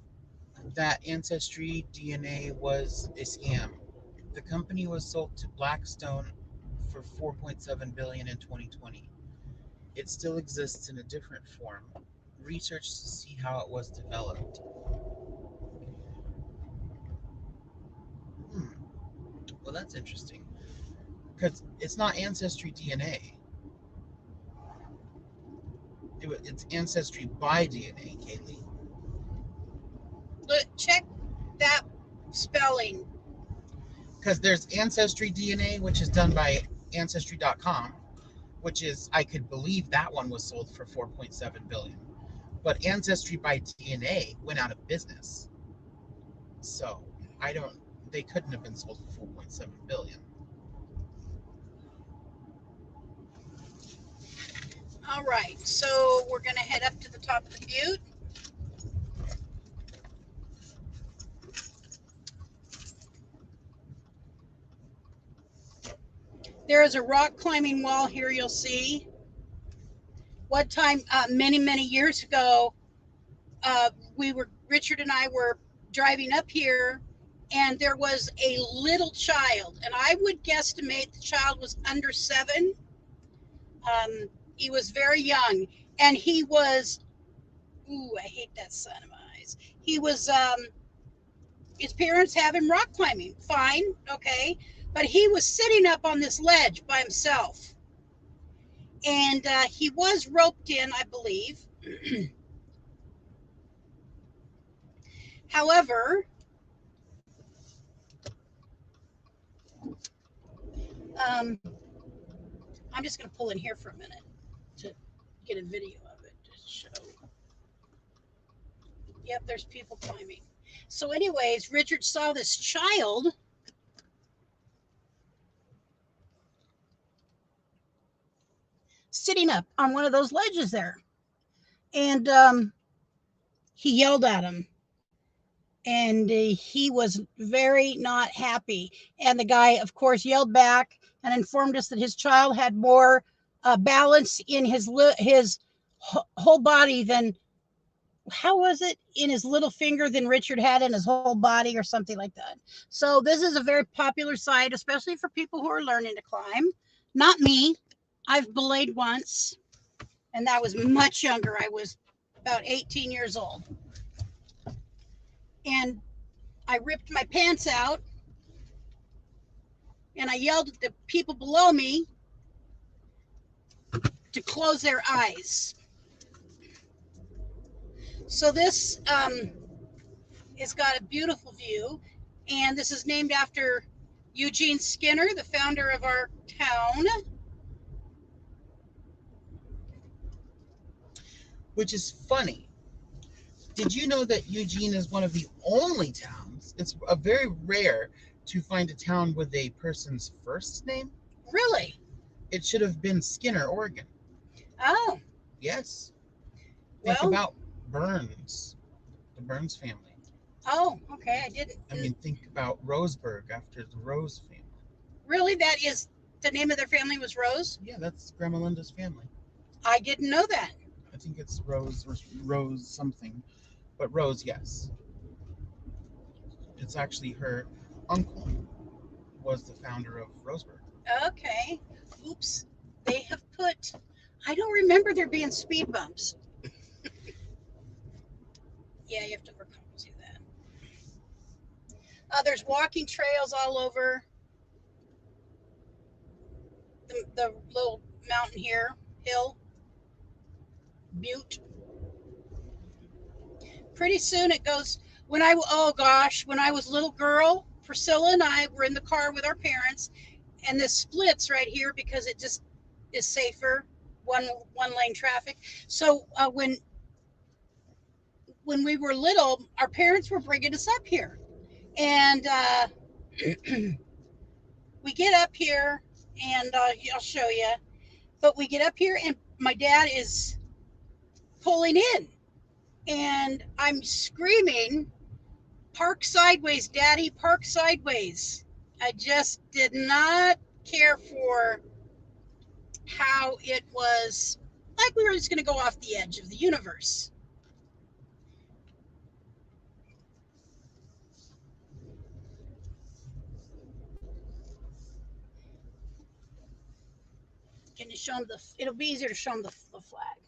that Ancestry DNA was a scam. The company was sold to Blackstone for $4.7 billion in 2020. It still exists in a different form. Research to see how it was developed. Well, that's interesting. Because it's not Ancestry DNA. It's Ancestry by DNA, Kaylee. Look, check that spelling. Because there's Ancestry DNA, which is done by Ancestry.com, which is, I could believe that one was sold for $4.7 billion. But Ancestry by DNA went out of business. So, they couldn't have been sold for $4.7 billion. All right, so we're going to head up to the top of the butte. There is a rock climbing wall here, you'll see. One time, many, many years ago, Richard and I were driving up here, and there was a little child, and I would guesstimate the child was under 7. He was very young, and he was, I hate that son of eyes. He was, his parents have him rock climbing, fine, okay, but he was sitting up on this ledge by himself, and he was roped in, I believe. However, I'm just going to pull in here for a minute to get a video of it to show. Yep, there's people climbing. So anyways, Richard saw this child sitting up on one of those ledges there. And he yelled at him. And he was very not happy. And the guy, of course, yelled back and informed us that his child had more balance in his whole body than, how was it, in his little finger than Richard had in his whole body or something like that. So this is a very popular site, especially for people who are learning to climb. Not me. I've belayed once, and that was much younger. I was about 18 years old. And I ripped my pants out, and I yelled at the people below me to close their eyes. So this has got a beautiful view, and this is named after Eugene Skinner, the founder of our town. Which is funny. Did you know that Eugene is one of the only towns, it's a very rare to find a town with a person's first name? Really? It should have been Skinner, Oregon. Oh. Yes. Think about Burns, the Burns family. Oh, okay, I didn't. I mean, think about Roseburg after the Rose family. Really? That is the name of their family was Rose? Yeah, that's Grandma Linda's family. I didn't know that. I think it's Rose or Rose something, but Rose, yes. It's actually her uncle was the founder of Roseburg. Okay. Oops. They have put, I don't remember there being speed bumps. Yeah, you have to overcompensate that. There's walking trails all over the little mountain here, hill, butte. Pretty soon it goes, oh gosh, when I was a little girl, Priscilla and I were in the car with our parents, and this splits right here because it just is safer, one lane traffic. So when we were little, our parents were bringing us up here, and we get up here, and I'll show you. But we get up here, and my dad is pulling in, and I'm screaming, "Park sideways, Daddy! Park sideways!" I just did not care for how it was like we were just going to go off the edge of the universe. Can you show them it'll be easier to show them the flag.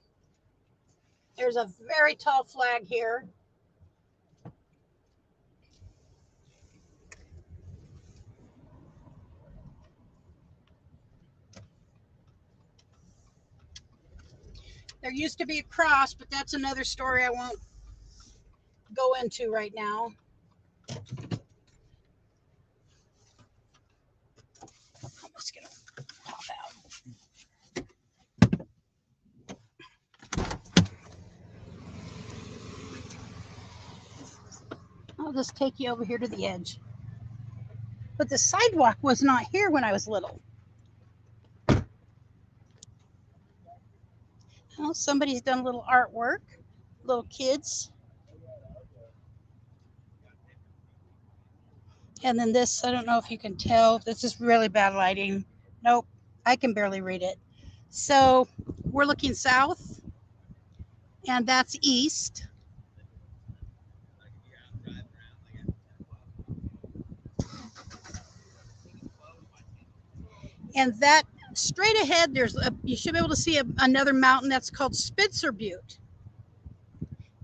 There's a very tall flag here. There used to be a cross, but that's another story I won't go into right now. I'm just gonna pop out. I'll just take you over here to the edge. But the sidewalk was not here when I was little. Oh, somebody's done a little artwork. Little kids. And then this, I don't know if you can tell. This is really bad lighting. Nope, I can barely read it. So we're looking south, and that's east. And that straight ahead, you should be able to see another mountain that's called Spitzer Butte.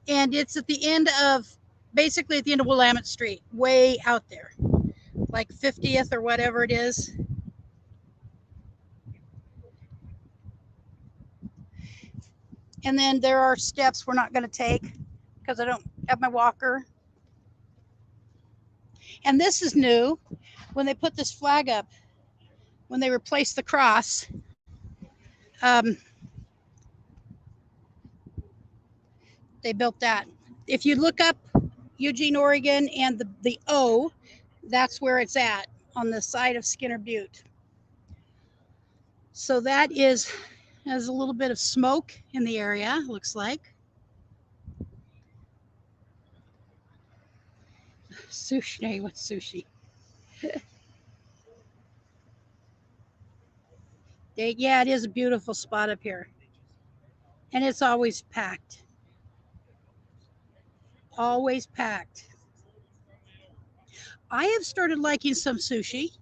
And it's at the end of, basically at the end of Willamette Street, way out there, like 50th or whatever it is. And then there are steps we're not going to take because I don't have my walker. And this is new. When they put this flag up, when they replaced the cross, they built that. If you look up Eugene, Oregon, and the O, that's where it's at, on the side of Skinner Butte. So that has a little bit of smoke in the area, looks like. Sushi, what's sushi? Yeah, it is a beautiful spot up here. And it's always packed. Always packed. I have started liking some sushi.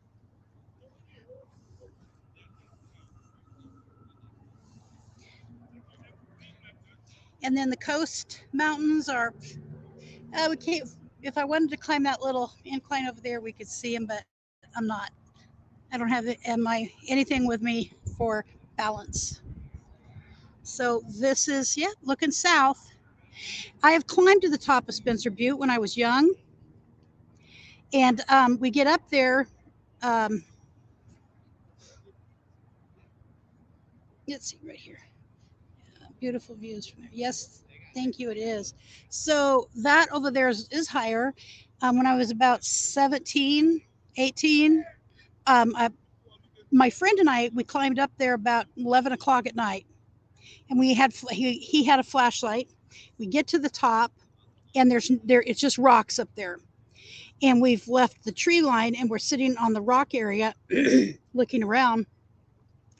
And then the coast mountains are, we can't, if I wanted to climb that little incline over there, we could see them, but I'm not. I don't have anything with me for balance. So this is, yeah, looking south. I have climbed to the top of Spencer Butte when I was young. And we get up there. Let's see right here. Beautiful views from there. Yes, thank you. It is. So that over there is higher. When I was about 17, 18, my friend and we climbed up there about 11 o'clock at night. And he had a flashlight. We get to the top, and it's just rocks up there. And we've left the tree line, and we're sitting on the rock area looking around.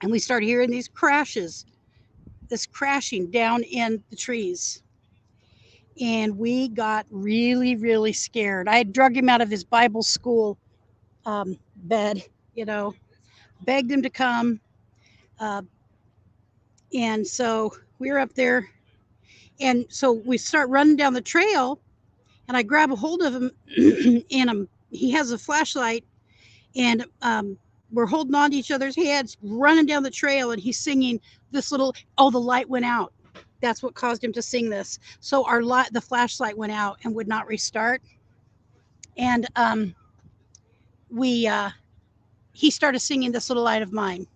And we started hearing these crashes, this crashing down in the trees. And we got really, really scared. I had drug him out of his Bible school bed, you know, begged him to come. Uh, and so we were up there. And so we start running down the trail, and I grab a hold of him, and he has a flashlight, and we're holding on to each other's hands, running down the trail, and he's singing this little. Oh, the light went out. That's what caused him to sing this. So our light, the flashlight went out and would not restart, and we he started singing this little light of mine.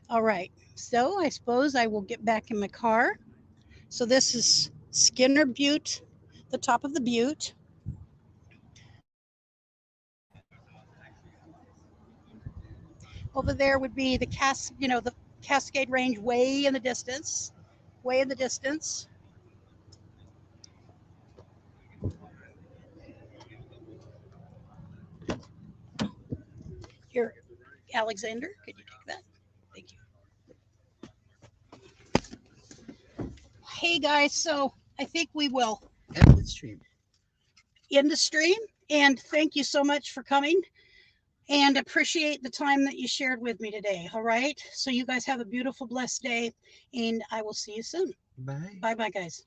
All right, so I suppose I will get back in my car. So this is Skinner Butte, the top of the butte. Over there would be the Cascade Range way in the distance, way in the distance. Here, Alexander, could you take that? Thank you. Hey guys, so I think we will End the stream. end the stream, and thank you so much for coming, and appreciate the time that you shared with me today. All right, so you guys have a beautiful, blessed day, and I will see you soon. Bye. Bye bye, guys.